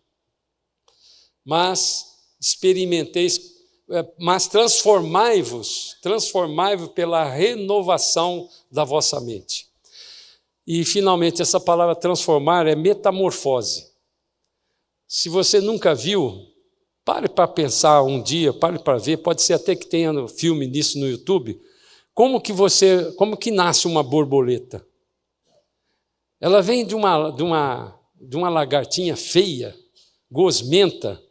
mas experimenteis, mas transformai-vos pela renovação da vossa mente. E, finalmente, essa palavra transformar é metamorfose. Se você nunca viu, pare para pensar um dia, pare para ver, pode ser até que tenha filme disso no YouTube, como que nasce uma borboleta? Ela vem de uma lagartinha feia, gosmenta,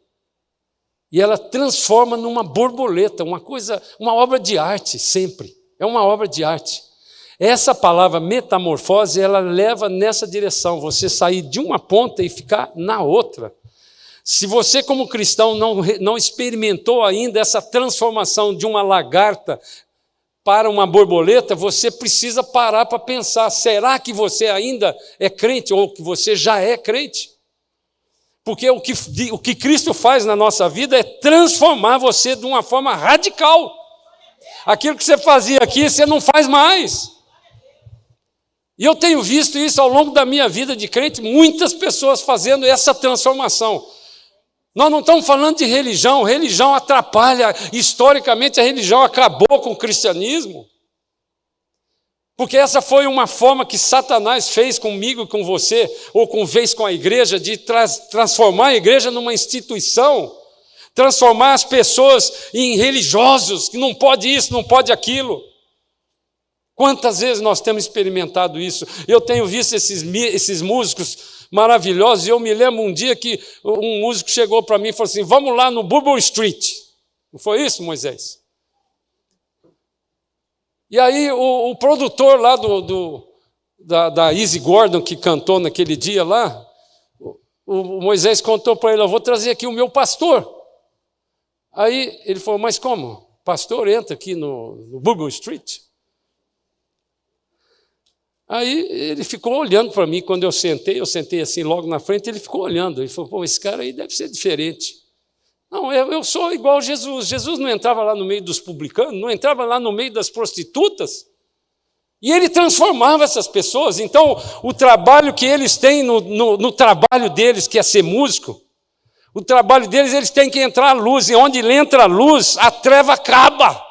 E ela transforma numa borboleta, uma coisa, uma obra de arte, sempre. É uma obra de arte. Essa palavra metamorfose, ela leva nessa direção, você sair de uma ponta e ficar na outra. Se você, como cristão, não experimentou ainda essa transformação de uma lagarta para uma borboleta, você precisa parar para pensar, será que você ainda é crente ou que você já é crente? Porque o que Cristo faz na nossa vida é transformar você de uma forma radical. Aquilo que você fazia aqui, você não faz mais. E eu tenho visto isso ao longo da minha vida de crente, muitas pessoas fazendo essa transformação. Nós não estamos falando de religião, religião atrapalha, historicamente a religião acabou com o cristianismo, porque essa foi uma forma que Satanás fez comigo e com você, ou fez com a igreja, de transformar a igreja numa instituição, transformar as pessoas em religiosos, que não pode isso, não pode aquilo. Quantas vezes nós temos experimentado isso? Eu tenho visto esses músicos maravilhosos, e eu me lembro um dia que um músico chegou para mim e falou assim, vamos lá no Bourbon Street. Não foi isso, Moisés? E aí o produtor lá da Easy Gordon, que cantou naquele dia lá, o Moisés contou para ele, eu vou trazer aqui o meu pastor. Aí ele falou, mas como? Pastor entra aqui no Bourbon Street? Aí ele ficou olhando para mim, quando eu sentei assim logo na frente, ele ficou olhando, ele falou, pô, esse cara aí deve ser diferente. Não, eu sou igual a Jesus. Jesus não entrava lá no meio dos publicanos, não entrava lá no meio das prostitutas, e ele transformava essas pessoas. Então, o trabalho que eles têm no trabalho deles, que é ser músico, o trabalho deles, eles têm que entrar a luz, e onde entra a luz, a treva acaba.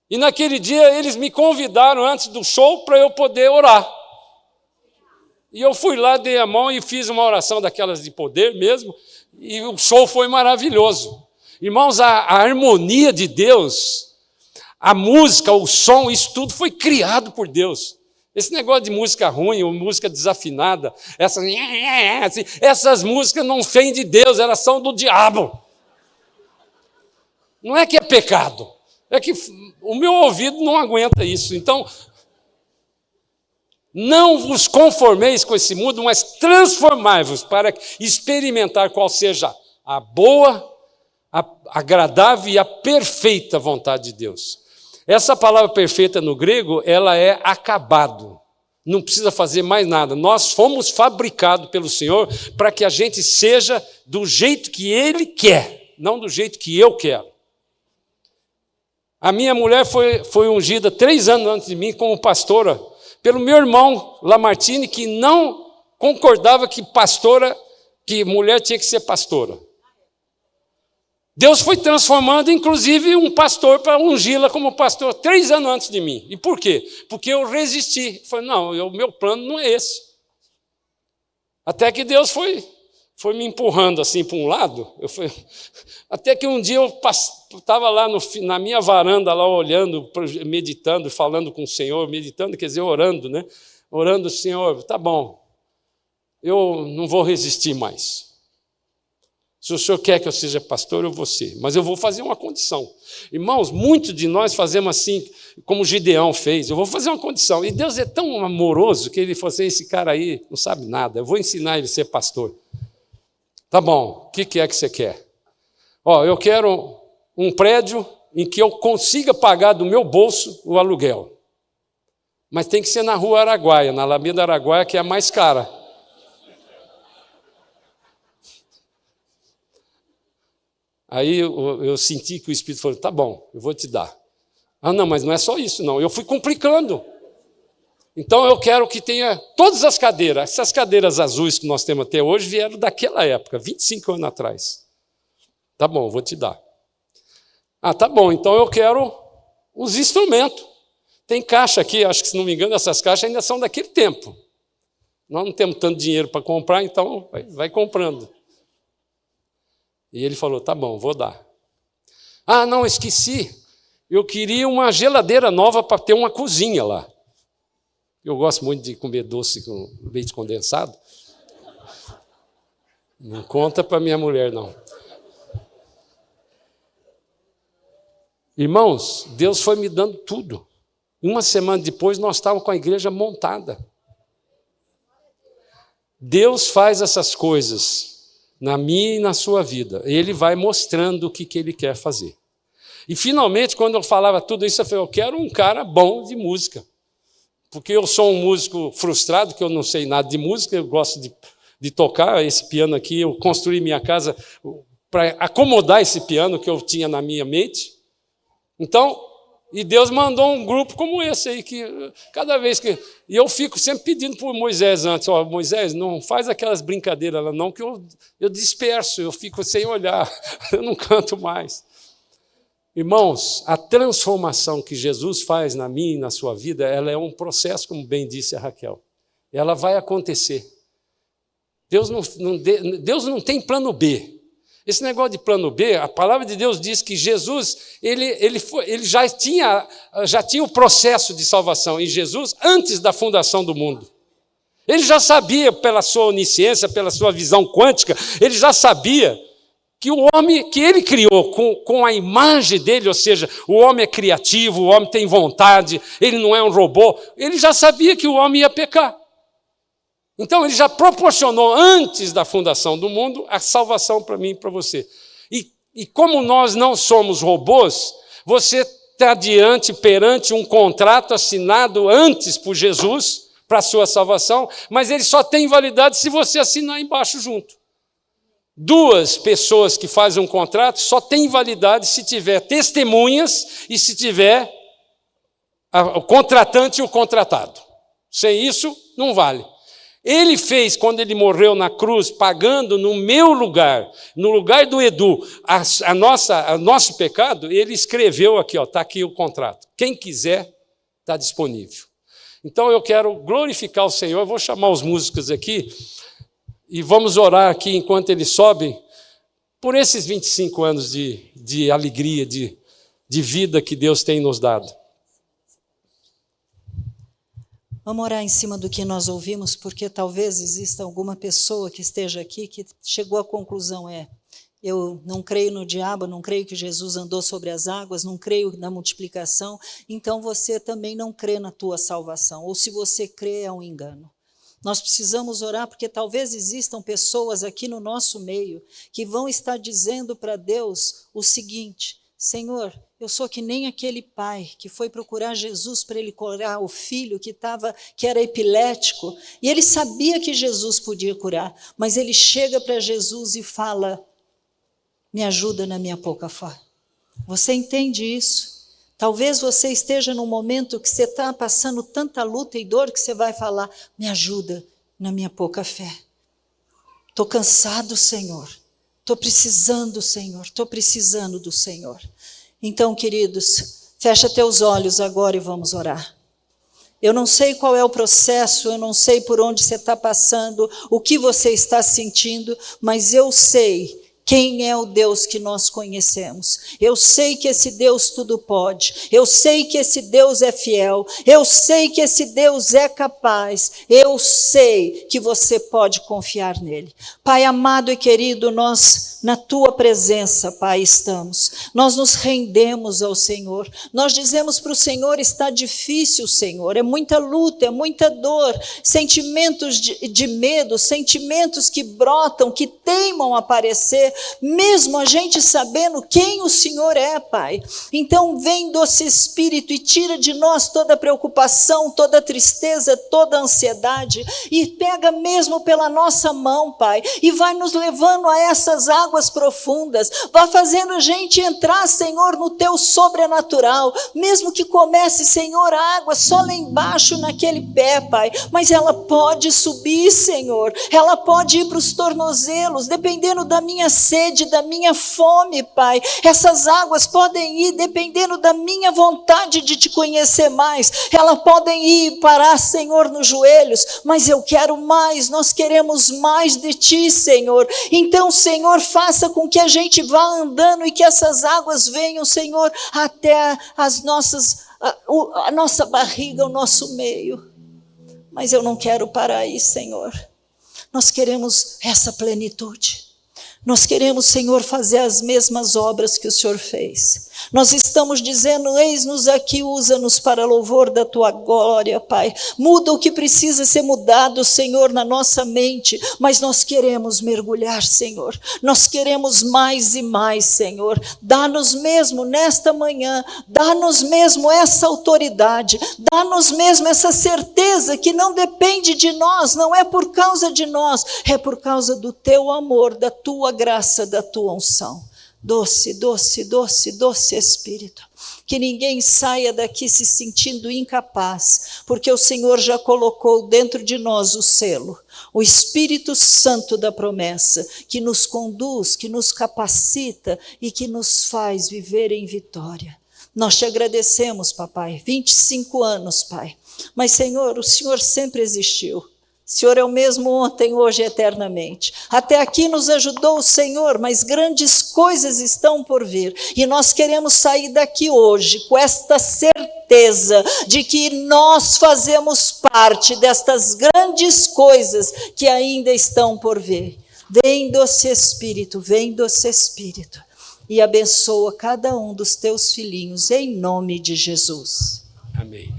E naquele dia eles me convidaram antes do show para eu poder orar. E eu fui lá, dei a mão e fiz uma oração daquelas de poder mesmo, e o show foi maravilhoso. Irmãos, a harmonia de Deus, a música, o som, isso tudo foi criado por Deus. Esse negócio de música ruim ou música desafinada, essas músicas não vêm de Deus, elas são do diabo. Não é que é pecado. É que o meu ouvido não aguenta isso. Então, não vos conformeis com esse mundo, mas transformai-vos para experimentar qual seja a boa, a agradável e a perfeita vontade de Deus. Essa palavra perfeita no grego, ela é acabado. Não precisa fazer mais nada. Nós fomos fabricados pelo Senhor para que a gente seja do jeito que Ele quer, não do jeito que eu quero. A minha mulher foi ungida 3 anos antes de mim como pastora, pelo meu irmão Lamartine, que não concordava que mulher tinha que ser pastora. Deus foi transformando, inclusive, um pastor para ungí-la como pastor 3 anos antes de mim. E por quê? Porque eu resisti. Falei, não, o meu plano não é esse. Até que Deus foi me empurrando assim para um lado. Até que um dia eu estava lá na minha varanda, lá olhando, meditando, falando com o Senhor, meditando, quer dizer, orando, né? Orando, Senhor, tá bom, eu não vou resistir mais. Se o Senhor quer que eu seja pastor, eu vou ser, mas eu vou fazer uma condição. Irmãos, muitos de nós fazemos assim, como Gideão fez, eu vou fazer uma condição. E Deus é tão amoroso que ele falou assim, esse cara aí não sabe nada, eu vou ensinar ele a ser pastor. Tá bom, o que é que você quer? Eu quero um prédio em que eu consiga pagar do meu bolso o aluguel. Mas tem que ser na Rua Araguaia, na Alameda Araguaia, que é a mais cara. Aí eu senti que o Espírito falou, tá bom, eu vou te dar. Ah, não, mas não é só isso, não. Eu fui complicando. Então eu quero que tenha todas as cadeiras. Essas cadeiras azuis que nós temos até hoje vieram daquela época, 25 anos atrás. Tá bom, vou te dar. Ah, tá bom, então eu quero os instrumentos. Tem caixa aqui, acho que se não me engano, essas caixas ainda são daquele tempo. Nós não temos tanto dinheiro para comprar, então vai comprando. E ele falou, tá bom, vou dar. Ah, não, esqueci. Eu queria uma geladeira nova para ter uma cozinha lá. Eu gosto muito de comer doce com leite condensado. Não conta para minha mulher, não. Irmãos, Deus foi me dando tudo. Uma semana depois, nós estávamos com a igreja montada. Deus faz essas coisas na minha e na sua vida. Ele vai mostrando o que Ele quer fazer. E, finalmente, quando eu falava tudo isso, eu falei, eu quero um cara bom de música. Porque eu sou um músico frustrado, que eu não sei nada de música, eu gosto de tocar esse piano aqui. Eu construí minha casa para acomodar esse piano que eu tinha na minha mente. Então, e Deus mandou um grupo como esse aí, que cada vez que... E eu fico sempre pedindo para o Moisés antes, Moisés, não faz aquelas brincadeiras lá não, que eu disperso, eu fico sem olhar, eu não canto mais. Irmãos, a transformação que Jesus faz na minha e na sua vida, ela é um processo, como bem disse a Raquel. Ela vai acontecer. Deus não tem plano B. Esse negócio de plano B, a palavra de Deus diz que Jesus, ele já tinha o processo de salvação em Jesus antes da fundação do mundo. Ele já sabia, pela sua onisciência, pela sua visão quântica, ele já sabia que o homem que ele criou com a imagem dele, ou seja, o homem é criativo, o homem tem vontade, ele não é um robô, ele já sabia que o homem ia pecar. Então, ele já proporcionou, antes da fundação do mundo, a salvação para mim e para você. E como nós não somos robôs, você está perante um contrato assinado antes por Jesus, para a sua salvação, mas ele só tem validade se você assinar embaixo junto. Duas pessoas que fazem um contrato só tem validade se tiver testemunhas e se tiver o contratante e o contratado. Sem isso, não vale. Ele fez, quando ele morreu na cruz, pagando no meu lugar, no lugar do Edu, o nosso pecado, ele escreveu aqui, está aqui o contrato. Quem quiser, está disponível. Então eu quero glorificar o Senhor, eu vou chamar os músicos aqui, e vamos orar aqui enquanto eles sobem, por esses 25 anos de alegria, de vida que Deus tem nos dado. Vamos orar em cima do que nós ouvimos, porque talvez exista alguma pessoa que esteja aqui que chegou à conclusão, eu não creio no diabo, não creio que Jesus andou sobre as águas, não creio na multiplicação, então você também não crê na tua salvação, ou se você crê é um engano. Nós precisamos orar porque talvez existam pessoas aqui no nosso meio que vão estar dizendo para Deus o seguinte, Senhor, eu sou que nem aquele pai que foi procurar Jesus para ele curar o filho que era epilético, e ele sabia que Jesus podia curar, mas ele chega para Jesus e fala, me ajuda na minha pouca fé. Você entende isso? Talvez você esteja num momento que você está passando tanta luta e dor que você vai falar, me ajuda na minha pouca fé. Estou cansado, Senhor. Estou precisando, Senhor. Estou precisando do Senhor. Então, queridos, fecha teus olhos agora e vamos orar. Eu não sei qual é o processo, eu não sei por onde você está passando, o que você está sentindo, mas eu sei quem é o Deus que nós conhecemos. Eu sei que esse Deus tudo pode. Eu sei que esse Deus é fiel. Eu sei que esse Deus é capaz. Eu sei que você pode confiar nele. Pai amado e querido, nós na tua presença, Pai, estamos. Nós nos rendemos ao Senhor. Nós dizemos para o Senhor, está difícil, Senhor. É muita luta, é muita dor. Sentimentos de medo, sentimentos que brotam, que teimam aparecer, mesmo a gente sabendo quem o Senhor é, Pai. Então vem doce Espírito e tira de nós toda preocupação, toda tristeza, toda ansiedade e pega mesmo pela nossa mão, Pai, e vai nos levando a essas águas profundas, vai fazendo a gente entrar, Senhor, no teu sobrenatural, mesmo que comece, Senhor, a água só lá embaixo naquele pé, Pai, mas ela pode subir, Senhor, ela pode ir para os tornozelos, dependendo da minha sede, da minha fome, Pai. Essas águas podem ir dependendo da minha vontade de te conhecer mais. Elas podem ir parar, Senhor, nos joelhos, mas eu quero mais, nós queremos mais de ti, Senhor. Então, Senhor, faça com que a gente vá andando e que essas águas venham, Senhor, até a nossa barriga, o nosso meio. Mas eu não quero parar aí, Senhor. Nós queremos essa plenitude. Nós queremos, Senhor, fazer as mesmas obras que o Senhor fez. Nós estamos dizendo, eis-nos aqui, usa-nos para louvor da Tua glória, Pai. Muda o que precisa ser mudado, Senhor, na nossa mente, mas nós queremos mergulhar, Senhor. Nós queremos mais e mais, Senhor. Dá-nos mesmo nesta manhã, dá-nos mesmo essa autoridade, dá-nos mesmo essa certeza que não depende de nós, não é por causa de nós, é por causa do Teu amor, da Tua graça, da Tua unção. Doce, doce, doce, doce Espírito, que ninguém saia daqui se sentindo incapaz, porque o Senhor já colocou dentro de nós o selo, o Espírito Santo da promessa, que nos conduz, que nos capacita e que nos faz viver em vitória. Nós te agradecemos, papai, 25 anos, Pai, mas Senhor, o Senhor sempre existiu. O Senhor é o mesmo ontem, hoje e eternamente. Até aqui nos ajudou o Senhor, mas grandes coisas estão por vir. E nós queremos sair daqui hoje com esta certeza de que nós fazemos parte destas grandes coisas que ainda estão por vir. Vem, doce Espírito, e abençoa cada um dos teus filhinhos, em nome de Jesus. Amém.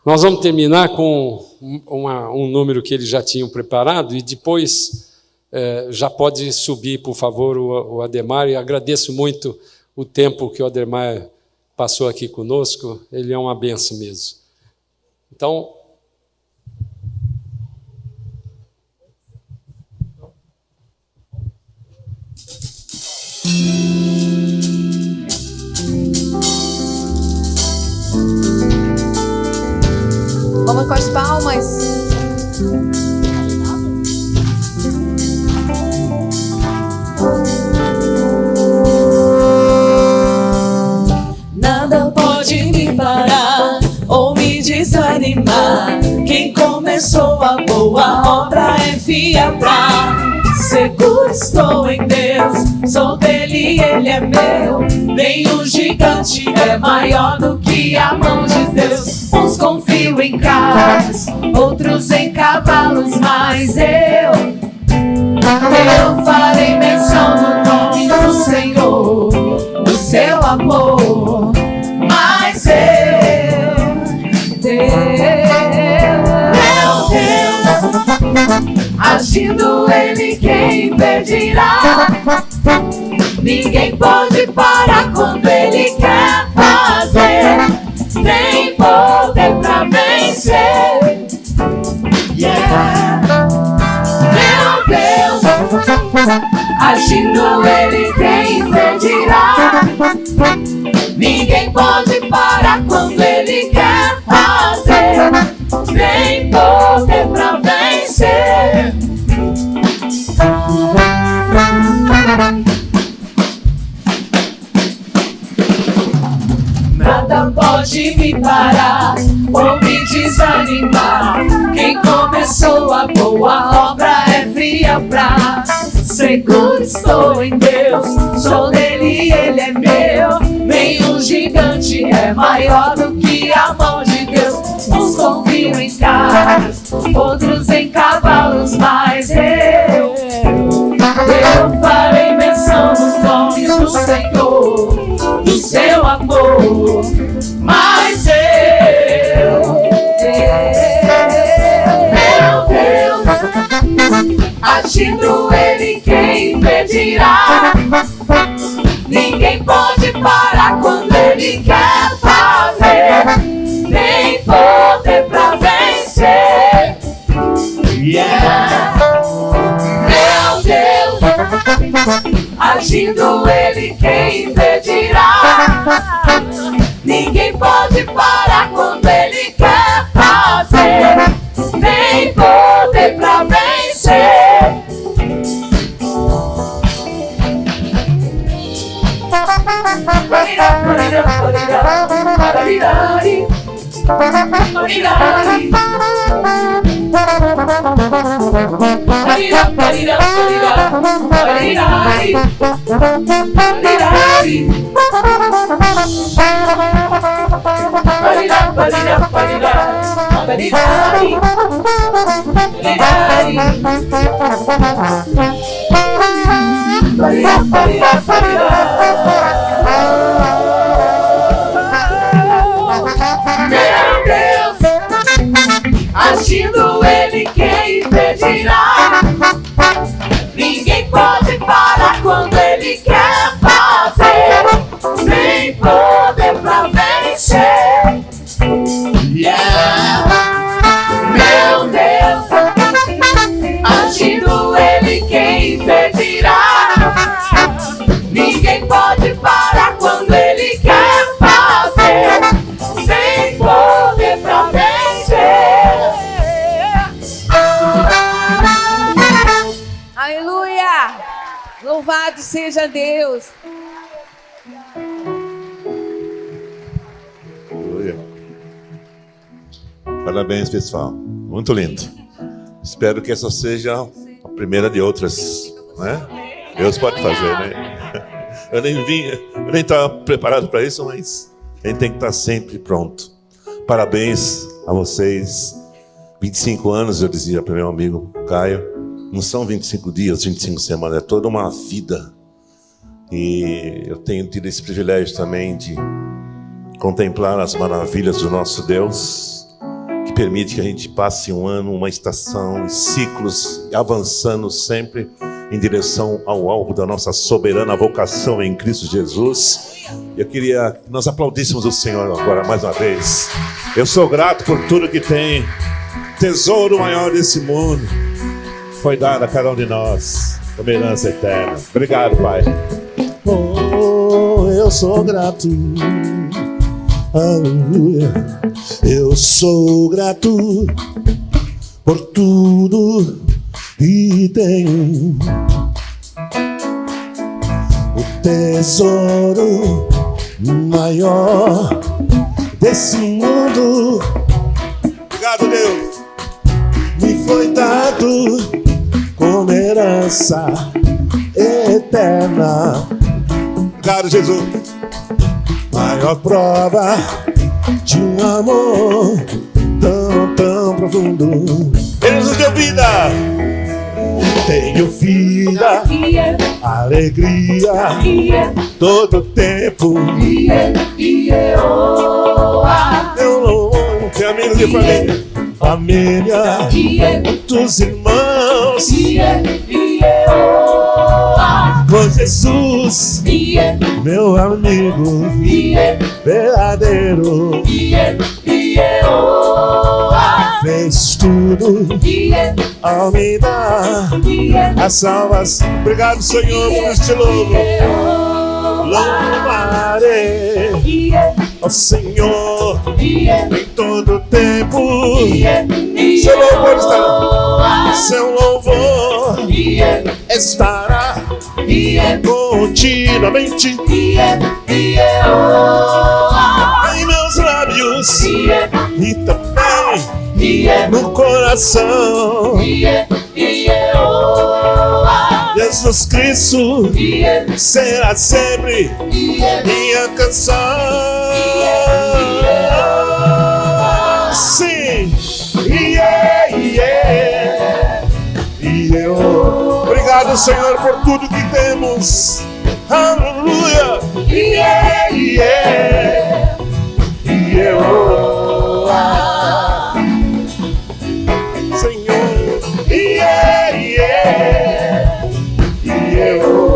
Nós vamos terminar com um número que eles já tinham preparado e depois já pode subir, por favor, o Ademar. E agradeço muito o tempo que o Ademar passou aqui conosco. Ele é uma benção mesmo. Então... Vamos com as palmas. Nada pode me parar ou me desanimar. Quem começou a boa obra é fiel pra. Seguro estou em Deus, sou dele, ele é meu. Nenhum gigante é maior do que a mão de Deus. Uns confiam em carros, outros em cavalos, mas eu farei menção do nome do Senhor, do seu amor. Mas meu Deus, agindo ele, quem impedirá? Ninguém pode parar quando ele quer fazer. Tem poder pra vencer. Yeah. Meu Deus, agindo ele, quem impedirá? Ninguém pode parar quando ele quer fazer. Tem poder pra vencer. Nada pode me parar ou me desanimar. Quem começou a boa obra é fiel pra. Seguro estou em Deus, sou dele, ele é meu. Nenhum gigante é maior do que a mão de Deus. Uns confiam em carros, outros em cavalos, mas eu farei menção dos nomes do Senhor, do seu amor. Mas meu Deus, agindo ele, quem impedirá? Ninguém pode parar quando ele quer fazer. Nem poder pra vencer. Yeah. Meu Deus, agindo ele, quem impedirá? Ninguém pode parar quando ele quer fazer. Nem poder pra vencer. Meu Deus, agindo Ele, quem impedirá? Ninguém pode parar quando Ele quer fazer. Tem poder pra vencer. Yeah. Meu Deus, agindo Ele, quem impedirá? Ninguém pode parar quando Ele quer fazer. Tem poder pra vencer. Aleluia! Louvado seja Deus. Parabéns, pessoal. Muito lindo. Espero que essa seja a primeira de outras, né? Deus pode fazer, né? Eu nem estava preparado para isso, mas a gente tem que estar sempre pronto. Parabéns a vocês. 25 anos, eu dizia para meu amigo Caio, não são 25 dias, 25 semanas, é toda uma vida. E eu tenho tido esse privilégio também de contemplar as maravilhas do nosso Deus, que permite que a gente passe um ano, uma estação, e ciclos, avançando sempre em direção ao alvo da nossa soberana vocação em Cristo Jesus. Eu queria que nós aplaudíssemos o Senhor agora mais uma vez. Eu sou grato por tudo que tem. Tesouro maior desse mundo foi dado a cada um de nós, como herança eterna. Obrigado, Pai. Oh, eu sou grato. Aleluia. Eu sou grato por tudo que tenho. O tesouro maior desse mundo, obrigado, Deus, me foi dado como herança eterna. Obrigado, Jesus. Maior prova de um amor tão profundo. Ele nos deu vida. Tenho vida, alegria, todo tempo. Eu louvo, tenho amigos e família, muitos irmãos. Com Jesus, meu amigo verdadeiro, fez tudo ao me dar a salvação. Obrigado, Senhor, por este louvo. Louvarei ao Senhor em todo tempo. Seu louvor estará, seu louvor estará continuamente em meus lábios e também no coração. Jesus Cristo será sempre minha canção. Sim, e eu. Obrigado, Senhor, por tudo que temos. Aleluia. E eu. Senhor. E eu.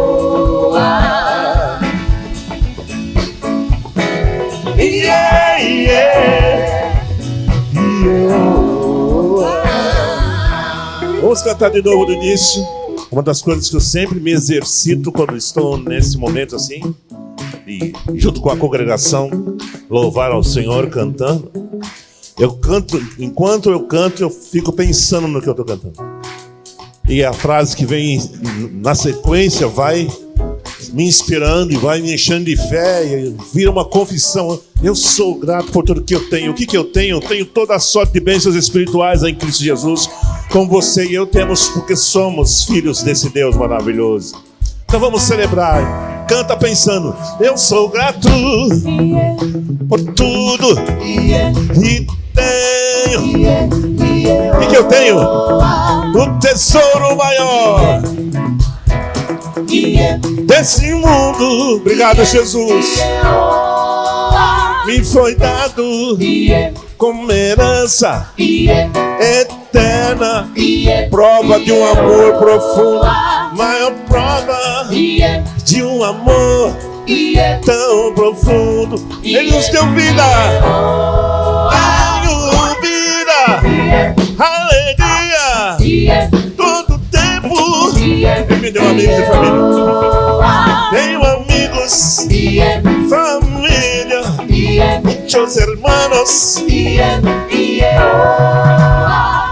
Vamos cantar de novo do início. Uma das coisas que eu sempre me exercito quando estou nesse momento assim, e junto com a congregação, louvar ao Senhor cantando. Eu canto, enquanto eu canto, eu fico pensando no que eu estou cantando. E a frase que vem na sequência vai me inspirando e vai me enchendo de fé, e vira uma confissão. Eu sou grato por tudo que eu tenho. O que eu tenho? Eu tenho toda a sorte de bênçãos espirituais em Cristo Jesus, como você e eu temos, porque somos filhos desse Deus maravilhoso. Então vamos celebrar. Canta pensando: eu sou grato por tudo que tenho. O que eu tenho? O tesouro maior desse mundo. Obrigado, Jesus. Me foi dado como herança eterna, prova de um amor profundo, maior prova de um amor tão profundo. Ele nos deu vida, deu vida, alegria, todo tempo. Ele me deu amigos e família. Tenho amigos, família, muitos hermanos.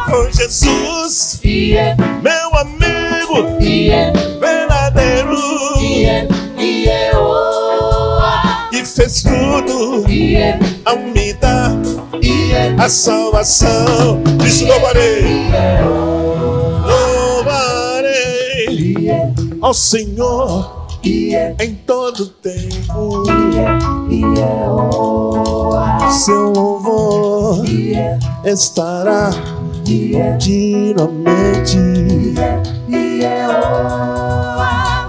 Com Jesus, meu amigo verdadeiro, e fez tudo ao me dar a salvação. Isso louvarei, ao Senhor em todo tempo. Seu louvor estará continuamente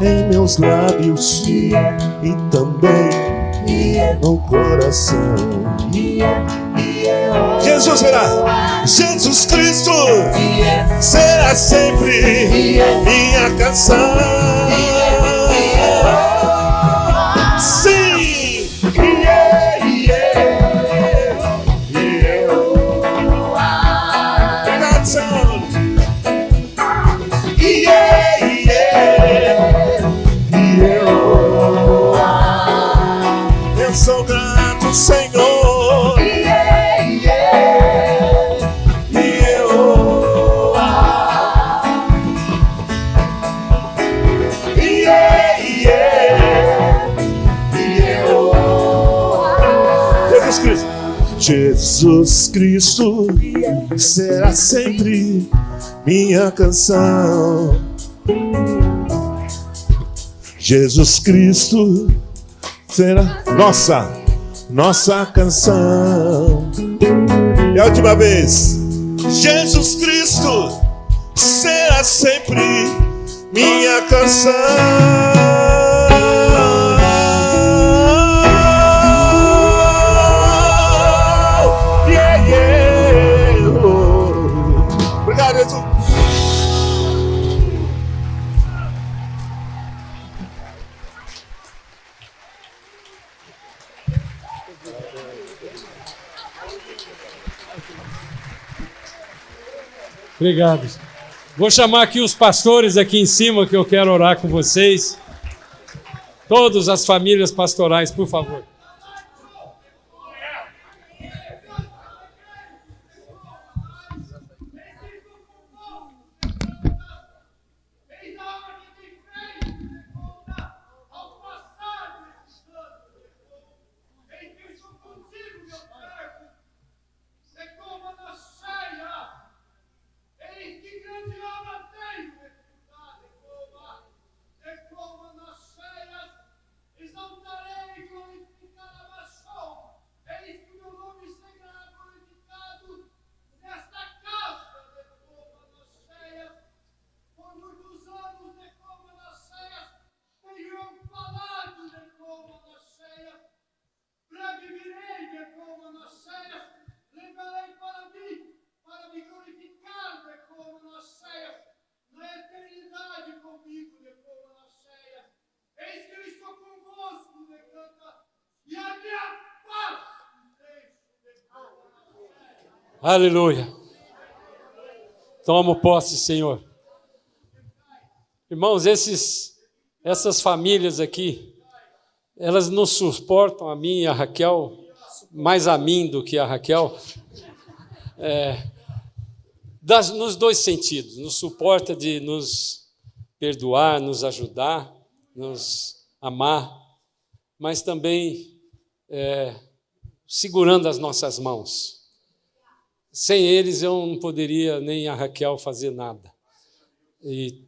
em meus lábios e também no coração. Jesus será, Jesus Cristo será sempre minha canção. Sim, eu sou grato, Senhor. Jesus Cristo, Jesus Cristo será sempre minha canção. Jesus Cristo será nossa canção. E a última vez, Jesus Cristo será sempre minha canção. Obrigado, Jesus. Obrigado. Vou chamar aqui os pastores aqui em cima, que eu quero orar com vocês. Todas as famílias pastorais, por favor. Aleluia. Toma posse, Senhor. Irmãos, essas famílias aqui, elas nos suportam, a mim e a Raquel, mais a mim do que a Raquel, nos dois sentidos. Nos suporta de nos perdoar, nos ajudar, nos amar, mas também segurando as nossas mãos. Sem eles eu não poderia, nem a Raquel, fazer nada. E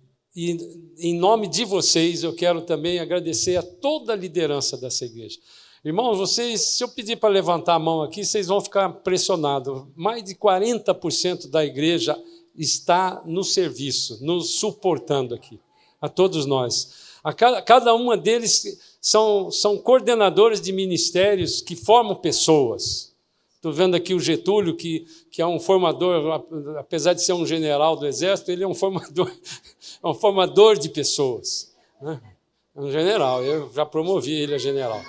em nome de vocês, eu quero também agradecer a toda a liderança dessa igreja. Irmãos, vocês, se eu pedir para levantar a mão aqui, vocês vão ficar pressionados. Mais de 40% da igreja está no serviço, nos suportando aqui, a todos nós. Cada uma deles são coordenadores de ministérios que formam pessoas. Estou vendo aqui o Getúlio, que é um formador, apesar de ser um general do Exército, ele é um formador de pessoas. Né? É um general, eu já promovi ele a general.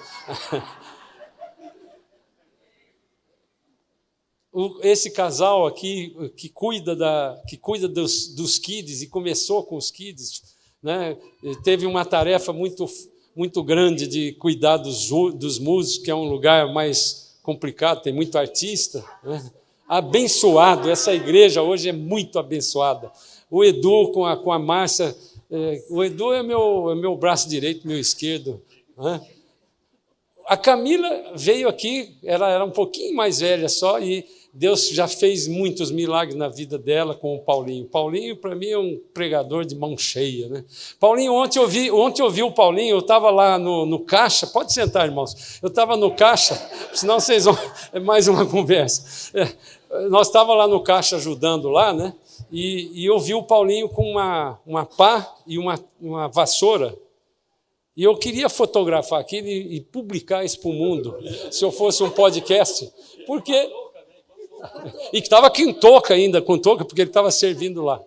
Esse casal aqui, que cuida dos kids, e começou com os kids, né? Teve uma tarefa muito grande de cuidar dos músicos, que é um lugar mais complicado, tem muito artista. Né? Abençoado, essa igreja hoje é muito abençoada. O Edu com a Márcia, o Edu é meu braço direito, meu esquerdo. Né? A Camila veio aqui, ela era um pouquinho mais velha só, e Deus já fez muitos milagres na vida dela com o Paulinho. Paulinho, para mim, é um pregador de mão cheia. Né? Paulinho, ontem eu vi o Paulinho, eu estava lá no caixa, pode sentar, irmãos, eu estava no caixa, senão vocês vão, é mais uma conversa. Nós estávamos lá no caixa ajudando lá, né? E eu vi o Paulinho com uma pá e uma vassoura. E eu queria fotografar aquilo e publicar isso para o mundo, se eu fosse um podcast, porque... E que estava com touca, porque ele estava servindo lá.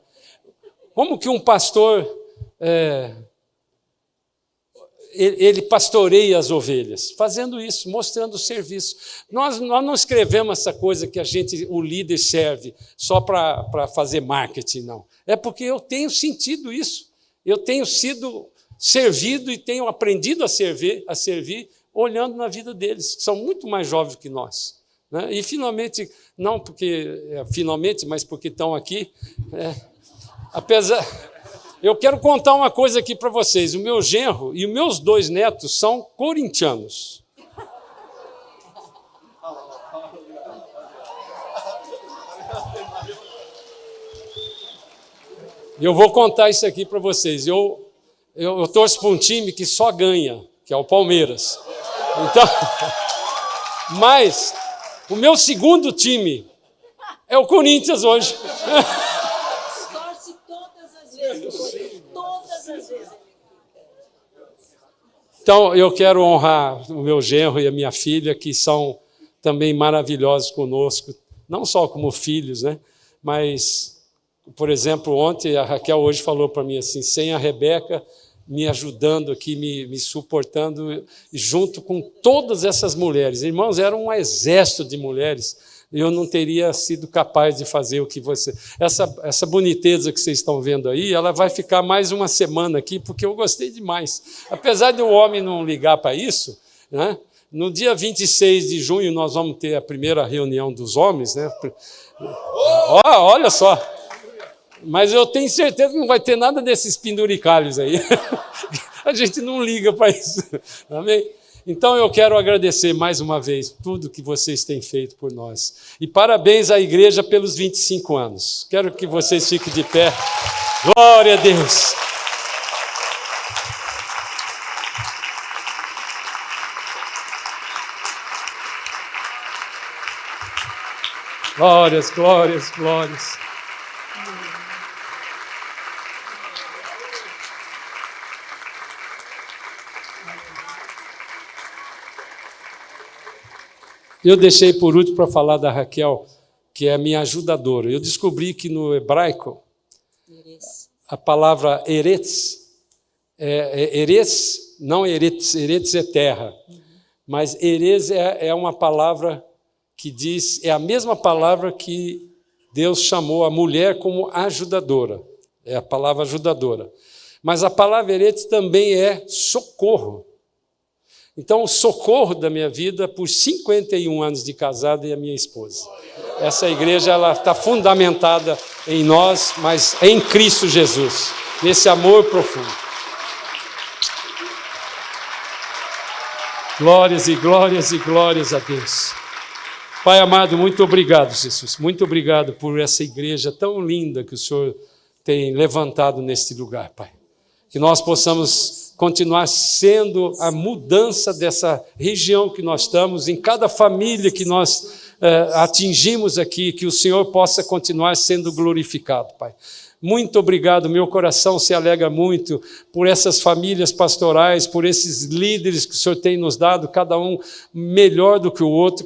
Como que um pastor, ele pastoreia as ovelhas? Fazendo isso, mostrando o serviço. Nós não escrevemos essa coisa que o líder serve só para fazer marketing, não. É porque eu tenho sentido isso. Eu tenho sido servido e tenho aprendido a servir olhando na vida deles, que são muito mais jovens que nós. Né? E finalmente, não porque mas porque estão aqui, eu quero contar uma coisa aqui para vocês. O meu genro e os meus 2 netos são corintianos. Eu vou contar isso aqui para vocês. Eu torço para um time que só ganha, que é o Palmeiras. Então, mas o meu segundo time é o Corinthians hoje. Torce todas as vezes. Todas as vezes. Então, eu quero honrar o meu genro e a minha filha, que são também maravilhosos conosco, não só como filhos, né? Mas, por exemplo, ontem a Raquel hoje falou para mim assim, sem a Rebeca me ajudando aqui, me suportando, junto com todas essas mulheres. Irmãos, era um exército de mulheres, e eu não teria sido capaz de fazer o que você... Essa boniteza que vocês estão vendo aí, ela vai ficar mais uma semana aqui, porque eu gostei demais. Apesar de o homem não ligar para isso, né? No dia 26 de junho nós vamos ter a primeira reunião dos homens, né? Olha só! Mas eu tenho certeza que não vai ter nada desses penduricalhos aí. A gente não liga para isso. Amém? Então eu quero agradecer mais uma vez tudo que vocês têm feito por nós. E parabéns à igreja pelos 25 anos. Quero que vocês fiquem de pé. Glória a Deus. Glórias, glórias, glórias. Eu deixei por último para falar da Raquel, que é a minha ajudadora. Eu descobri que no hebraico, a palavra eretz, não eretz é terra, mas erez é uma palavra que diz, é a mesma palavra que Deus chamou a mulher como ajudadora, é a palavra ajudadora. Mas a palavra eretz também é socorro. Então, o socorro da minha vida por 51 anos de casado e a minha esposa. Essa igreja está fundamentada em nós, mas em Cristo Jesus, nesse amor profundo. Glórias e glórias e glórias a Deus. Pai amado, muito obrigado, Jesus. Muito obrigado por essa igreja tão linda que o Senhor tem levantado neste lugar, Pai. Que nós possamos continuar sendo a mudança dessa região que nós estamos, em cada família que nós atingimos aqui, que o Senhor possa continuar sendo glorificado, Pai. Muito obrigado, meu coração se alegra muito por essas famílias pastorais, por esses líderes que o Senhor tem nos dado, cada um melhor do que o outro,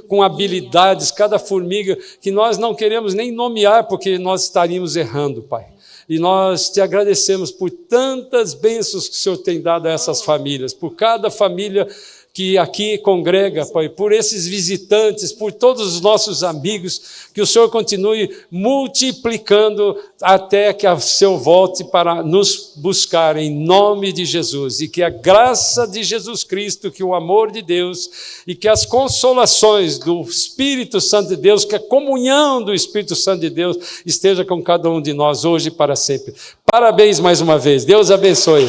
com habilidades, cada formiga, que nós não queremos nem nomear, porque nós estaríamos errando, Pai. E nós te agradecemos por tantas bênçãos que o Senhor tem dado a essas famílias, por cada família que aqui congrega, Pai, por esses visitantes, por todos os nossos amigos, que o Senhor continue multiplicando até que o Senhor volte para nos buscar em nome de Jesus, e que a graça de Jesus Cristo, que o amor de Deus e que as consolações do Espírito Santo de Deus, que a comunhão do Espírito Santo de Deus esteja com cada um de nós hoje e para sempre. Parabéns mais uma vez, Deus abençoe.